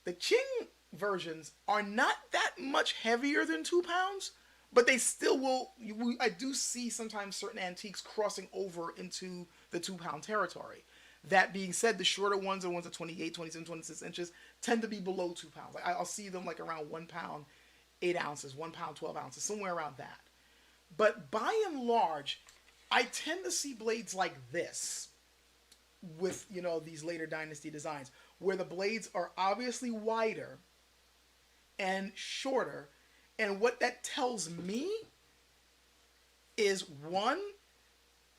The Qing versions are not that much heavier than 2 pounds, but they still will. I do see sometimes certain antiques crossing over into the 2 pound territory. That being said, the shorter ones, the ones at 28, 27, 26 inches, tend to be below 2 pounds. Like I'll see them like around 1 pound, 8 ounces, 1 pound, 12 ounces, somewhere around that. But by and large, I tend to see blades like this with, these later dynasty designs, where the blades are obviously wider and shorter. And what that tells me is, one,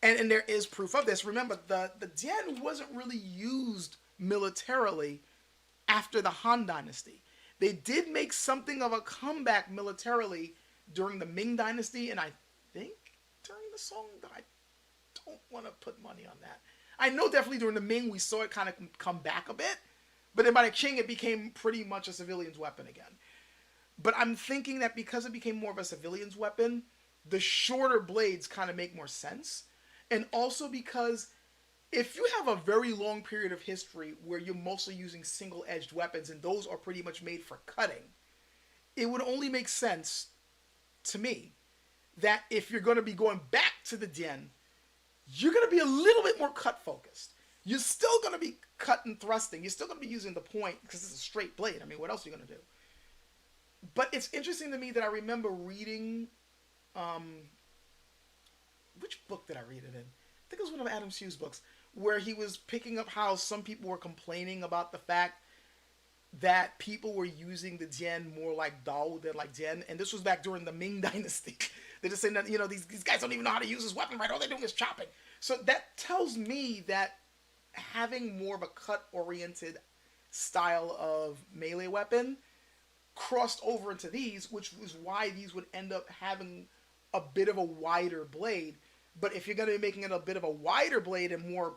and there is proof of this. Remember, the Dian wasn't really used militarily after the Han Dynasty. They did make something of a comeback militarily during the Ming Dynasty, and I think during the Song, but I don't want to put money on that. I know definitely during the Ming we saw it kind of come back a bit, but then by the Qing it became pretty much a civilian's weapon again. But I'm thinking that because it became more of a civilian's weapon, the shorter blades kind of make more sense. And also because if you have a very long period of history where you're mostly using single-edged weapons and those are pretty much made for cutting, it would only make sense to me that if you're going to be going back to the Dian, you're going to be a little bit more cut focused. You're still going to be cut and thrusting. You're still going to be using the point because it's a straight blade. I mean, what else are you going to do? But it's interesting to me that I remember reading, which book did I read it in? I think it was one of Adam Hughes' books, where he was picking up how some people were complaining about the fact that people were using the Dian more like Dao than like Dian. And this was back during the Ming Dynasty. They're just saying that, these guys don't even know how to use this weapon right. All they're doing is chopping. So that tells me that having more of a cut-oriented style of melee weapon crossed over into these, which is why these would end up having a bit of a wider blade. But if you're going to be making it a bit of a wider blade and more,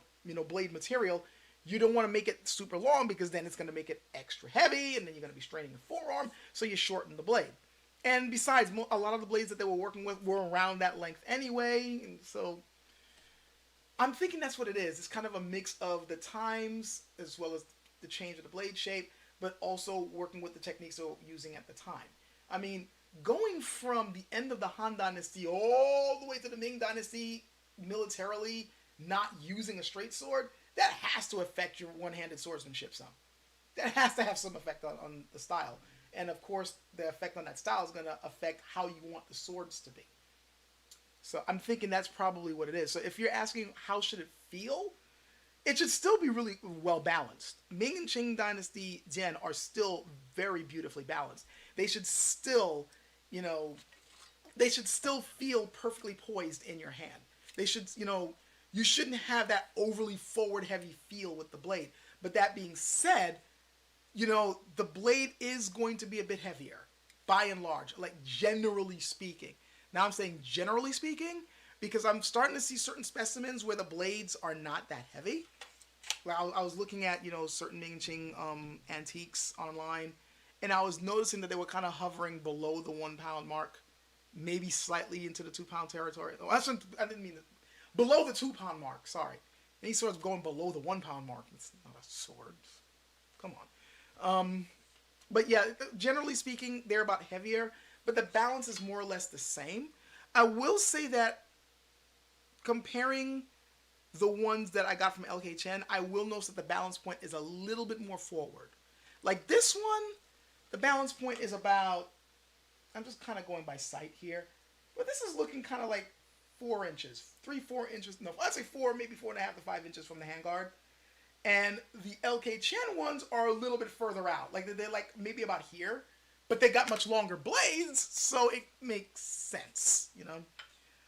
blade material, you don't want to make it super long because then it's going to make it extra heavy and then you're going to be straining the forearm, so you shorten the blade. And besides, a lot of the blades that they were working with were around that length anyway, and so I'm thinking that's what it is. It's kind of a mix of the times as well as the change of the blade shape, but also working with the techniques they were using at the time. I mean, going from the end of the Han Dynasty all the way to the Ming Dynasty militarily, not using a straight sword, that has to affect your one-handed swordsmanship some. That has to have some effect on the style. And of course, the effect on that style is going to affect how you want the swords to be. So I'm thinking that's probably what it is. So if you're asking how should it feel, it should still be really well balanced. Ming and Qing Dynasty Dian are still very beautifully balanced. They should still, they should still feel perfectly poised in your hand. They should, you shouldn't have that overly forward heavy feel with the blade. But that being said, the blade is going to be a bit heavier by and large, like generally speaking. Now I'm saying generally speaking because I'm starting to see certain specimens where the blades are not that heavy. Well, I was looking at, certain Ming and Qing antiques online, and I was noticing that they were kind of hovering below the 1 pound mark, maybe slightly into the 2 pound territory. Oh, I didn't mean below the 2 pound mark, sorry. Any swords going below the 1 pound mark. It's not a sword. Come on. But yeah, generally speaking, they're about heavier, but the balance is more or less the same. I will say that comparing the ones that I got from LK Chen, I will notice that the balance point is a little bit more forward. Like this one, the balance point is about, I'm just kind of going by sight here, but this is looking kind of like 4 inches, 4 inches, no, I'd say 4, maybe 4.5 to 5 inches from the handguard. And the LK Chen ones are a little bit further out. Like they're like maybe about here, but they got much longer blades, so it makes sense,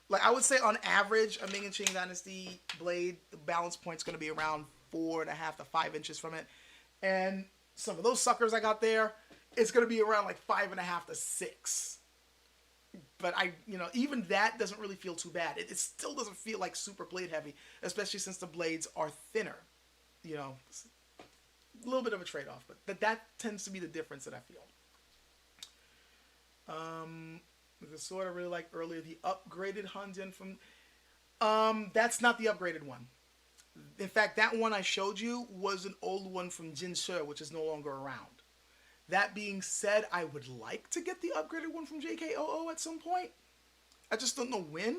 Like I would say on average, a Ming and Qing Dynasty blade, the balance point's going to be around 4.5 to 5 inches from it. And some of those suckers I got there, it's going to be around like 5.5 to 6. But even that doesn't really feel too bad. It still doesn't feel like super blade heavy, especially since the blades are thinner. It's a little bit of a trade-off, but that tends to be the difference that I feel. The sword I really liked earlier, the upgraded Hanjin from... that's not the upgraded one. In fact, that one I showed you was an old one from Jinsu, which is no longer around. That being said, I would like to get the upgraded one from JKOO at some point. I just don't know when,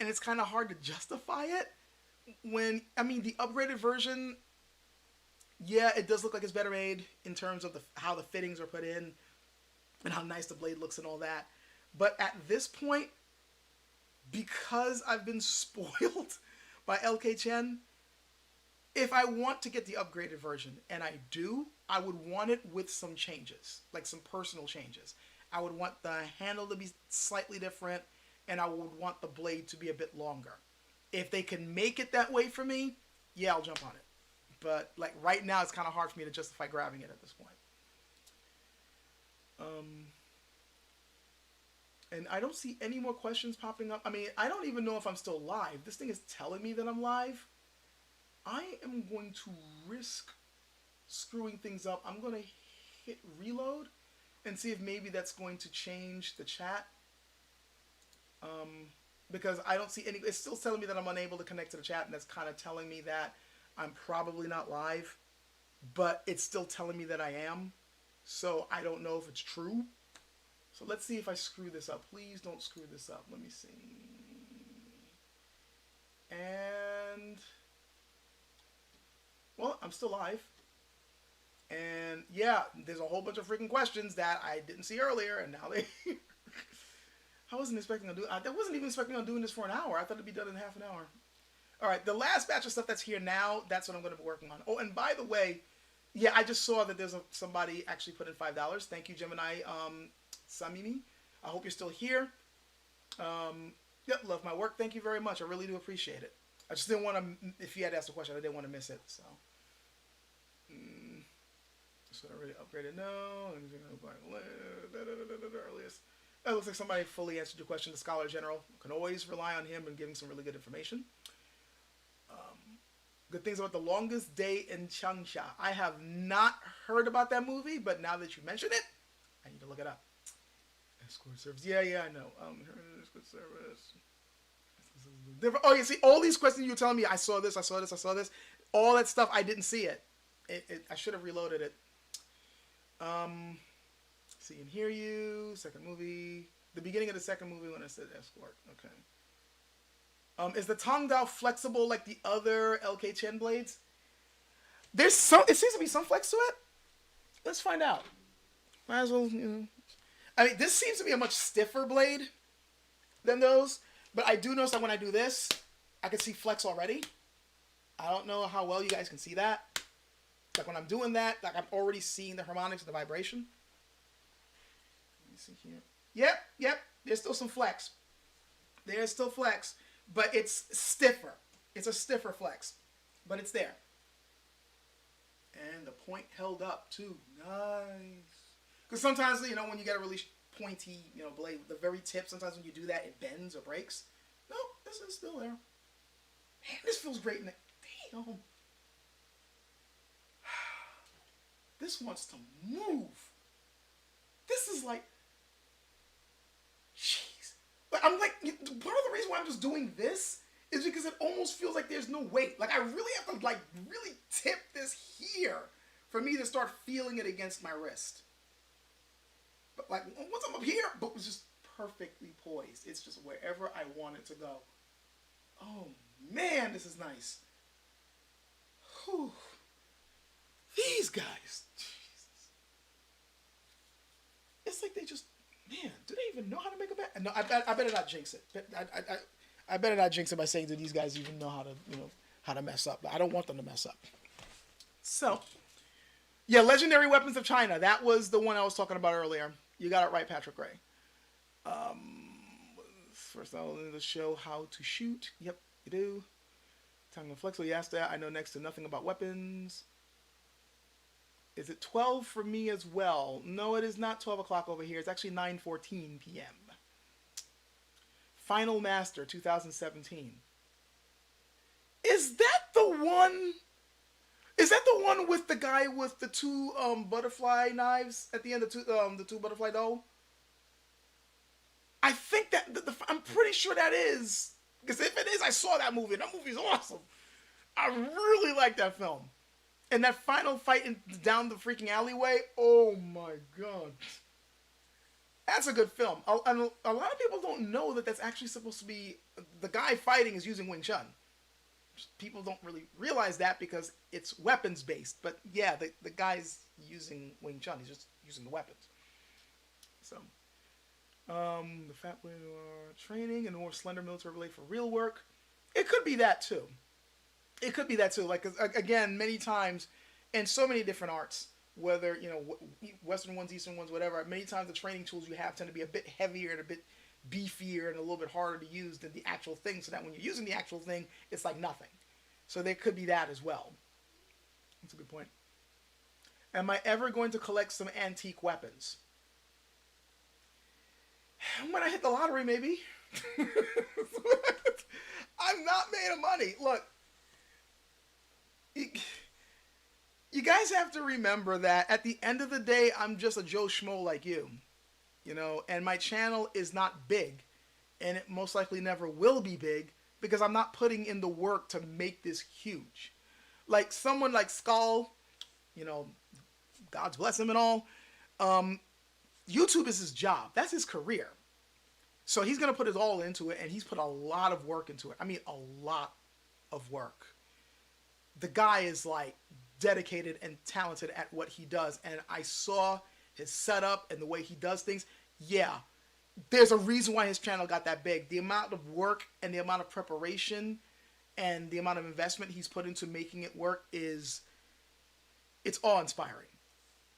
and it's kind of hard to justify it. The upgraded version, yeah, it does look like it's better made in terms of how the fittings are put in and how nice the blade looks and all that. But at this point, because I've been spoiled by LK Chen, if I want to get the upgraded version, and I do, I would want it with some changes, like some personal changes. I would want the handle to be slightly different, and I would want the blade to be a bit longer. If they can make it that way for me, yeah, I'll jump on it. But like right now, it's kind of hard for me to justify grabbing it at this point. And I don't see any more questions popping up. I don't even know if I'm still live. This thing is telling me that I'm live. I am going to risk screwing things up. I'm going to hit reload and see if maybe that's going to change the chat. Because I don't see any... It's still telling me that I'm unable to connect to the chat, and that's kind of telling me that I'm probably not live. But it's still telling me that I am. So I don't know if it's true. So let's see if I screw this up. Please don't screw this up. Let me see. And... Well, I'm still live. And yeah, there's a whole bunch of freaking questions that I didn't see earlier, and now they... I wasn't expecting to do... I wasn't even expecting on doing this for an hour. I thought it'd be done in half an hour. All right, the last batch of stuff that's here now, that's what I'm going to be working on. Oh, and by the way, yeah, I just saw that there's somebody actually put in $5. Thank you, Gemini Samimi. I hope you're still here. Yep, love my work. Thank you very much. I really do appreciate it. I just didn't want to... If you had asked a question, I didn't want to miss it, so... So I already upgraded. No. Earliest. That looks like somebody fully answered your question. The Scholar General. Can always rely on him and giving some really good information. Good things about The Longest Day in Changsha. I have not heard about that movie, but now that you mentioned it, I need to look it up. Escort service. Yeah, I know. Escort service. Oh, you see, all these questions you were telling me, I saw this. All that stuff, I didn't see it. I should have reloaded it. See and hear you. Second movie. The beginning of the second movie when I said escort. Okay. Is the Tongdao flexible like the other LK Chen blades? It seems to be some flex to it. Let's find out. Might as well, this seems to be a much stiffer blade than those. But I do notice that when I do this, I can see flex already. I don't know how well you guys can see that. Like when I'm doing that, like I'm already seeing the harmonics and the vibration. Let me see here. Yep. There's still some flex. There's still flex, but it's stiffer. It's a stiffer flex, but it's there. And the point held up too. Nice. Because sometimes, when you get a really pointy, blade, the very tip, sometimes when you do that, it bends or breaks. No, this is still there. Man, this feels great in it. Damn. This wants to move. This is like, jeez. I'm like, part of the reason why I'm just doing this is because it almost feels like there's no weight. Like I really have to really tip this here for me to start feeling it against my wrist. But like once I'm up here, but it's just perfectly poised. It's just wherever I want it to go. Oh man, this is nice. Whew. These guys, Jesus. It's like they just, man, do they even know how to make a bat? No, I better not jinx it. I better not jinx it by saying, do these guys even know how to, how to mess up? But I don't want them to mess up. So, yeah, Legendary Weapons of China. That was the one I was talking about earlier. You got it right, Patrick Ray. First, I'll show how to shoot. Yep, you do. Time to flex. So you asked that. I know next to nothing about weapons. Is it 12 for me as well? No, it is not 12 o'clock over here. It's actually 9:14 p.m. Final Master 2017. Is that the one? Is that the one with the guy with the two butterfly knives at the end of the two butterfly doll? I think I'm pretty sure that is, because if it is, I saw that movie. That movie's awesome. I really like that film. And that final fight down the freaking alleyway. Oh my god, that's a good film. And a lot of people don't know that that's actually supposed to be the guy fighting is using Wing Chun. People don't really realize that because it's weapons based. But yeah, the guy's using Wing Chun. He's just using the weapons. So. The fat boy training and more slender military relay for real work. It could be that too. It could be that too. Like, again, many times in so many different arts, whether, Western ones, Eastern ones, whatever, many times the training tools you have tend to be a bit heavier and a bit beefier and a little bit harder to use than the actual thing, so that when you're using the actual thing, it's like nothing. So there could be that as well. That's a good point. Am I ever going to collect some antique weapons? When I hit the lottery, maybe. I'm not made of money. Look, you guys have to remember that at the end of the day, I'm just a Joe Schmo like you, and my channel is not big, and it most likely never will be big because I'm not putting in the work to make this huge. Like someone like Skull, God's bless him and all. YouTube is his job. That's his career. So he's going to put his all into it, and he's put a lot of work into it. I mean, a lot of work. The guy is like dedicated and talented at what he does. And I saw his setup and the way he does things. Yeah, there's a reason why his channel got that big. The amount of work and the amount of preparation and the amount of investment he's put into making it work it's awe-inspiring.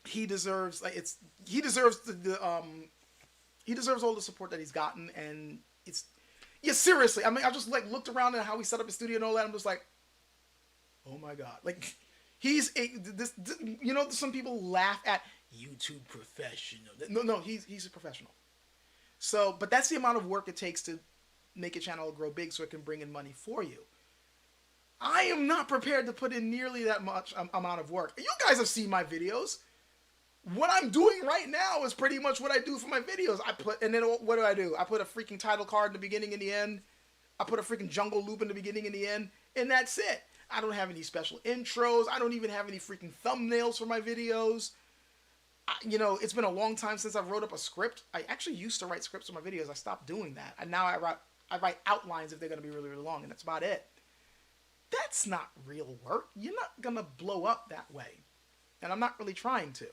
He deserves he deserves all the support that he's gotten, and seriously. I mean, I just looked around at how he set up his studio and all that. I'm just like, oh my god, some people laugh at YouTube professional. No, he's a professional. So, but that's the amount of work it takes to make a channel grow big so it can bring in money for you. I am not prepared to put in nearly that much amount of work. You guys have seen my videos. What I'm doing right now is pretty much what I do for my videos. And then what do? I put a freaking title card in the beginning and the end. I put a freaking jungle loop in the beginning and the end. And that's it. I don't have any special intros. I don't even have any freaking thumbnails for my videos. It's been a long time since I've wrote up a script. I actually used to write scripts for my videos. I stopped doing that. And now I write outlines if they're going to be really, really long. And that's about it. That's not real work. You're not going to blow up that way. And I'm not really trying to.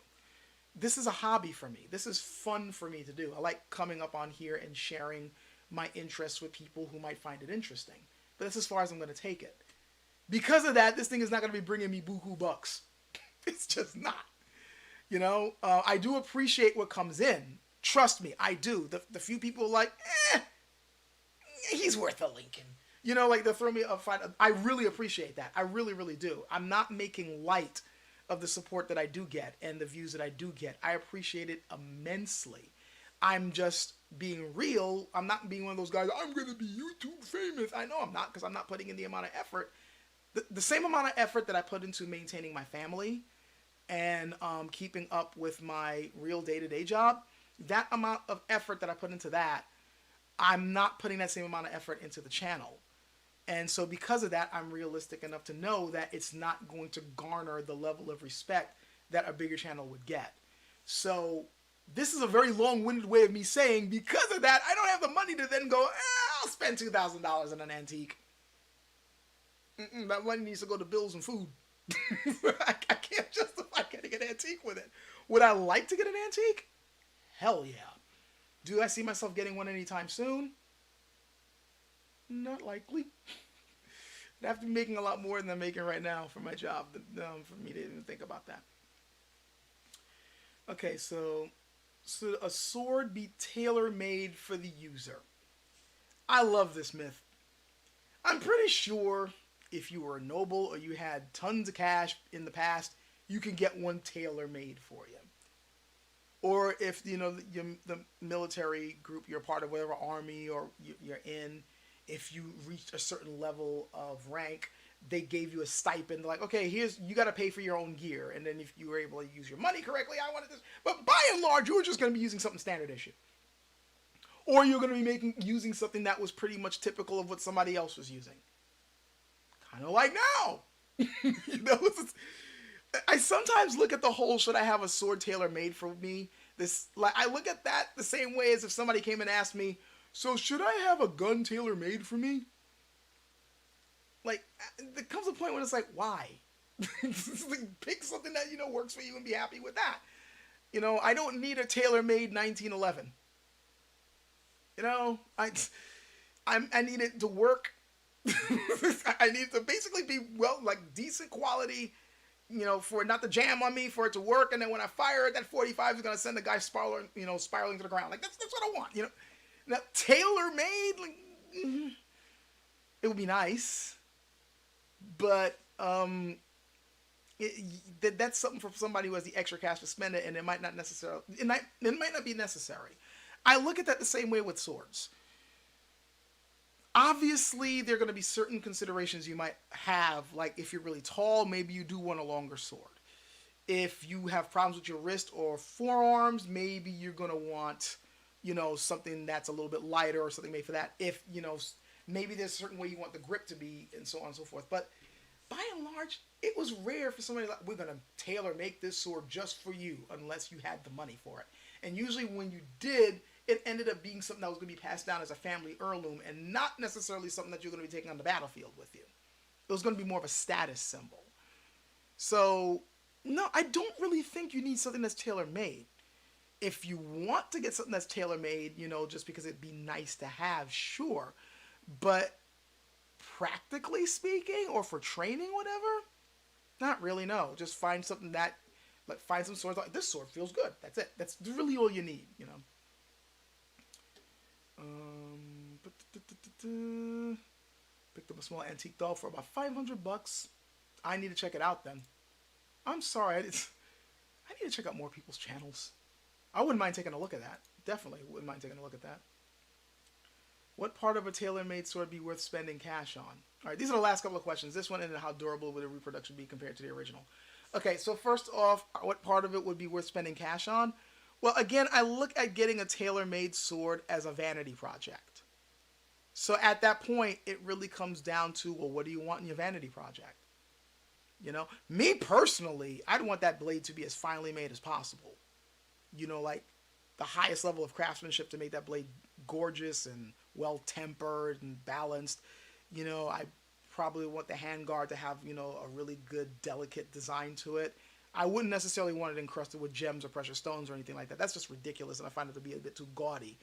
This is a hobby for me. This is fun for me to do. I like coming up on here and sharing my interests with people who might find it interesting. But that's as far as I'm going to take it. Because of that, this thing is not going to be bringing me buku bucks. It's just not. I do appreciate what comes in. Trust me, I do. The few people like, he's worth a Lincoln. They'll throw me a fight. I really appreciate that. I really, really do. I'm not making light of the support that I do get and the views that I do get. I appreciate it immensely. I'm just being real. I'm not being one of those guys, I'm going to be YouTube famous. I know I'm not, because I'm not putting in the amount of effort. The same amount of effort that I put into maintaining my family and keeping up with my real day-to-day job, that amount of effort that I put into that, I'm not putting that same amount of effort into the channel. And so because of that, I'm realistic enough to know that it's not going to garner the level of respect that a bigger channel would get. So this is a very long-winded way of me saying, because of that, I don't have the money to then go, I'll spend $2,000 on an antique. That money needs to go to bills and food. I can't justify getting an antique with it. Would I like to get an antique? Hell yeah. Do I see myself getting one anytime soon? Not likely. I'd have to be making a lot more than I'm making right now for my job for me to even think about that. Okay, so a sword be tailor-made for the user? I love this myth. I'm pretty sure if you were a noble or you had tons of cash in the past, you can get one tailor made for you. Or if the military group you're part of, whatever army or you're in, if you reached a certain level of rank, they gave you a stipend. Like, okay, here's, you got to pay for your own gear, and then if you were able to use your money correctly, I wanted this. But by and large, you were just going to be using something standard issue, or you're going to be using something that was pretty much typical of what somebody else was using. Kind of like now. I sometimes look at the whole should I have a sword tailor made for me. This, like, I look at that the same way as if somebody came and asked me, so should I have a gun tailor made for me? Like, there comes a point when it's like, why? Like, pick something that works for you and be happy with that. I don't need a tailor made 1911. I need it to work. I need it to basically be decent quality. For it not to jam on me, for it to work, and then when I fire it, that 45 is gonna send the guy spiraling to the ground. Like, that's what I want. Now, tailor made, like, it would be nice, but that's something for somebody who has the extra cash to spend it, and it might not be necessary. I look at that the same way with swords. Obviously, there are going to be certain considerations you might have, like if you're really tall, maybe you do want a longer sword. If you have problems with your wrist or forearms, maybe you're going to want, something that's a little bit lighter or something made for that. If, maybe there's a certain way you want the grip to be, and so on and so forth. But by and large, it was rare for somebody like, we're going to tailor make this sword just for you, unless you had the money for it. And usually when you did, it ended up being something that was going to be passed down as a family heirloom and not necessarily something that you're going to be taking on the battlefield with you. It was going to be more of a status symbol. So, no, I don't really think you need something that's tailor-made. If you want to get something that's tailor-made, just because it'd be nice to have, sure. But practically speaking, or for training, whatever, not really, no. Just find something that, find some swords, like, this sword feels good. That's it. That's really all you need, Picked up a small antique doll for about $500. I need to check it out then. I'm sorry, I need to check out more people's channels. I wouldn't mind taking a look at that. Definitely wouldn't mind taking a look at that. What part of a tailor-made sword be worth spending cash on? Alright, these are the last couple of questions. This one, and how durable would a reproduction be compared to the original? Okay, so first off, what part of it would be worth spending cash on? Well, again, I look at getting a tailor-made sword as a vanity project. So at that point, it really comes down to, well, what do you want in your vanity project? Me personally, I'd want that blade to be as finely made as possible. Like the highest level of craftsmanship to make that blade gorgeous and well-tempered and balanced. I probably want the handguard to have, a really good, delicate design to it. I wouldn't necessarily want it encrusted with gems or precious stones or anything like that. That's just ridiculous, and I find it to be a bit too gaudy.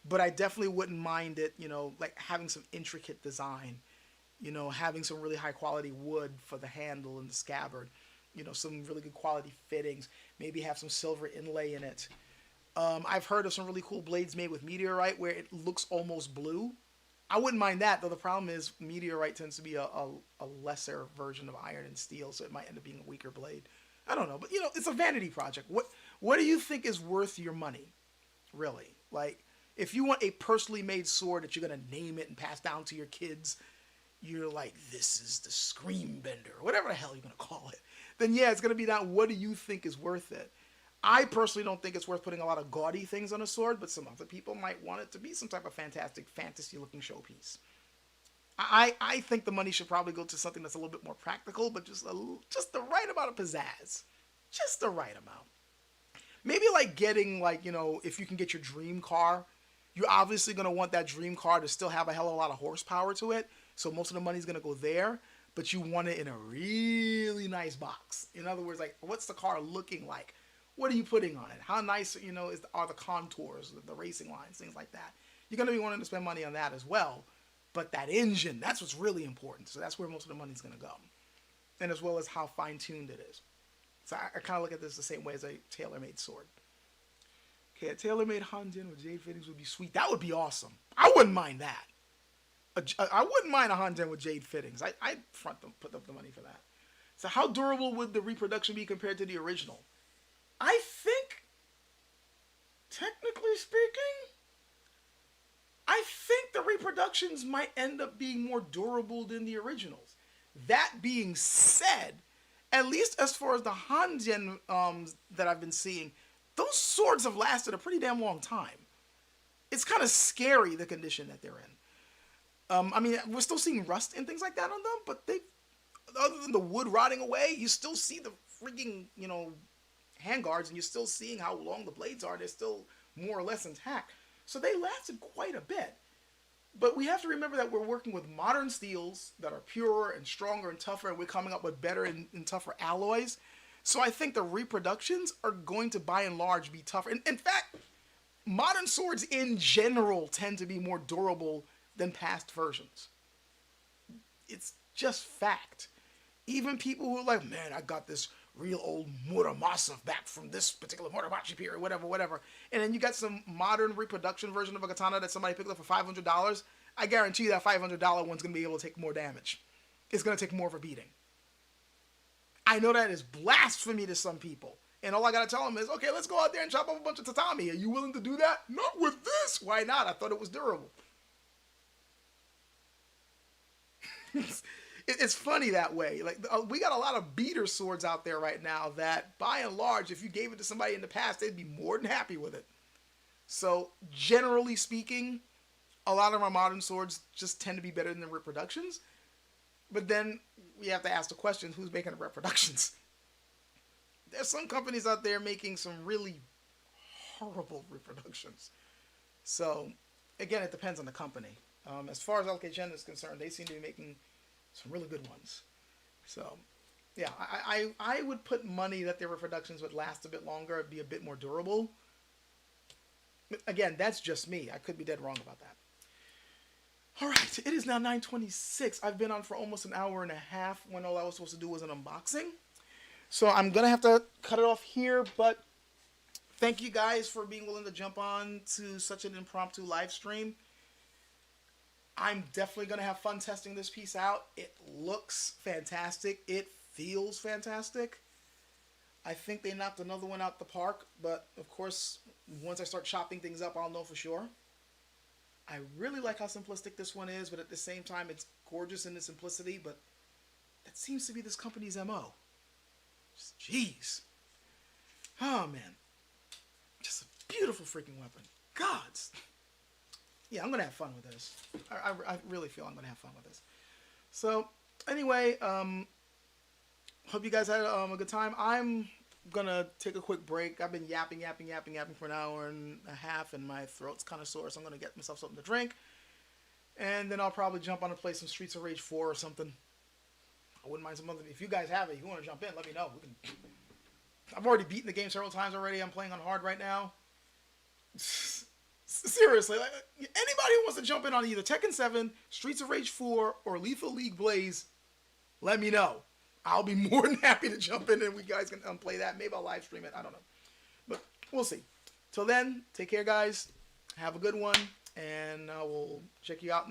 But I definitely wouldn't mind it, like having some intricate design, having some really high quality wood for the handle and the scabbard, some really good quality fittings, maybe have some silver inlay in it. I've heard of some really cool blades made with meteorite where it looks almost blue. I wouldn't mind that, though the problem is meteorite tends to be a lesser version of iron and steel, so it might end up being a weaker blade. I don't know, but it's a vanity project. What do you think is worth your money, really? Like, if you want a personally made sword that you're gonna name it and pass down to your kids, you're like, this is the Scream Bender, or whatever the hell you're gonna call it. Then yeah, it's gonna be that. What do you think is worth it? I personally don't think it's worth putting a lot of gaudy things on a sword, but some other people might want it to be some type of fantastic fantasy-looking showpiece. I think the money should probably go to something that's a little bit more practical, but just the right amount of pizzazz. Just the right amount. Maybe like getting, if you can get your dream car, you're obviously going to want that dream car to still have a hell of a lot of horsepower to it, so most of the money's going to go there, but you want it in a really nice box. In other words, like, what's the car looking like? What are you putting on it? How nice, are the contours, the racing lines, things like that. You're going to be wanting to spend money on that as well. But that engine, that's what's really important. So that's where most of the money's going to go. And as well as how fine-tuned it is. So I kind of look at this the same way as a tailor-made sword. Okay, a tailor-made Hanjin with jade fittings would be sweet. That would be awesome. I wouldn't mind that. I wouldn't mind a Hanjin with jade fittings. I'd put up the money for that. So how durable would the reproduction be compared to the original? I think, technically speaking, I think the reproductions might end up being more durable than the originals. That being said, at least as far as the Hanjen that I've been seeing, those swords have lasted a pretty damn long time. It's kind of scary, the condition that they're in. I mean, we're still seeing rust and things like that on them, but they, other than the wood rotting away, you still see the freaking, handguards, and you're still seeing how long the blades are. They're still more or less intact. So they lasted quite a bit. But we have to remember that we're working with modern steels that are purer and stronger and tougher, and we're coming up with better and tougher alloys. So I think the reproductions are going to, by and large, be tougher. In fact, modern swords in general tend to be more durable than past versions. It's just fact. Even people who are like, man, I got this real old Muramasa back from this particular Muramachi period, whatever. And then you got some modern reproduction version of a katana that somebody picked up for $500. I guarantee you that $500 one's going to be able to take more damage. It's going to take more of a beating. I know that is blasphemy to some people. And all I got to tell them is, okay, let's go out there and chop up a bunch of tatami. Are you willing to do that? Not with this. Why not? I thought it was durable. It's funny that way. Like, we got a lot of beater swords out there right now that, by and large, if you gave it to somebody in the past, they'd be more than happy with it. So, generally speaking, a lot of our modern swords just tend to be better than the reproductions. But then we have to ask the question, who's making the reproductions? There's some companies out there making some really horrible reproductions. So, again, it depends on the company. As far as LKGen is concerned, they seem to be making some really good ones. So, yeah, I would put money that their reproductions would last a bit longer, be a bit more durable. But again, that's just me. I could be dead wrong about that. All right, it is now 9:26. I've been on for almost an hour and a half when all I was supposed to do was an unboxing. So I'm going to have to cut it off here, but thank you guys for being willing to jump on to such an impromptu live stream. I'm definitely going to have fun testing this piece out. It looks fantastic. It feels fantastic. I think they knocked another one out the park, but of course, once I start chopping things up, I'll know for sure. I really like how simplistic this one is, but at the same time, it's gorgeous in its simplicity, but that seems to be this company's MO. Jeez. Oh, man. Just a beautiful freaking weapon. Gods. Yeah, I'm going to have fun with this. I really feel I'm going to have fun with this. So, anyway, hope you guys had a good time. I'm going to take a quick break. I've been yapping for an hour and a half, and my throat's kind of sore, so I'm going to get myself something to drink. And then I'll probably jump on and play some Streets of Rage 4 or something. I wouldn't mind some other. If you guys have it, if you want to jump in, let me know. I've already beaten the game several times already. I'm playing on hard right now. Seriously, like, anybody who wants to jump in on either Tekken 7, Streets of Rage 4, or Lethal League Blaze, let me know. I'll be more than happy to jump in and we guys can play that. Maybe I'll live stream it. I don't know. But we'll see. Till then, take care, guys. Have a good one. And we'll check you out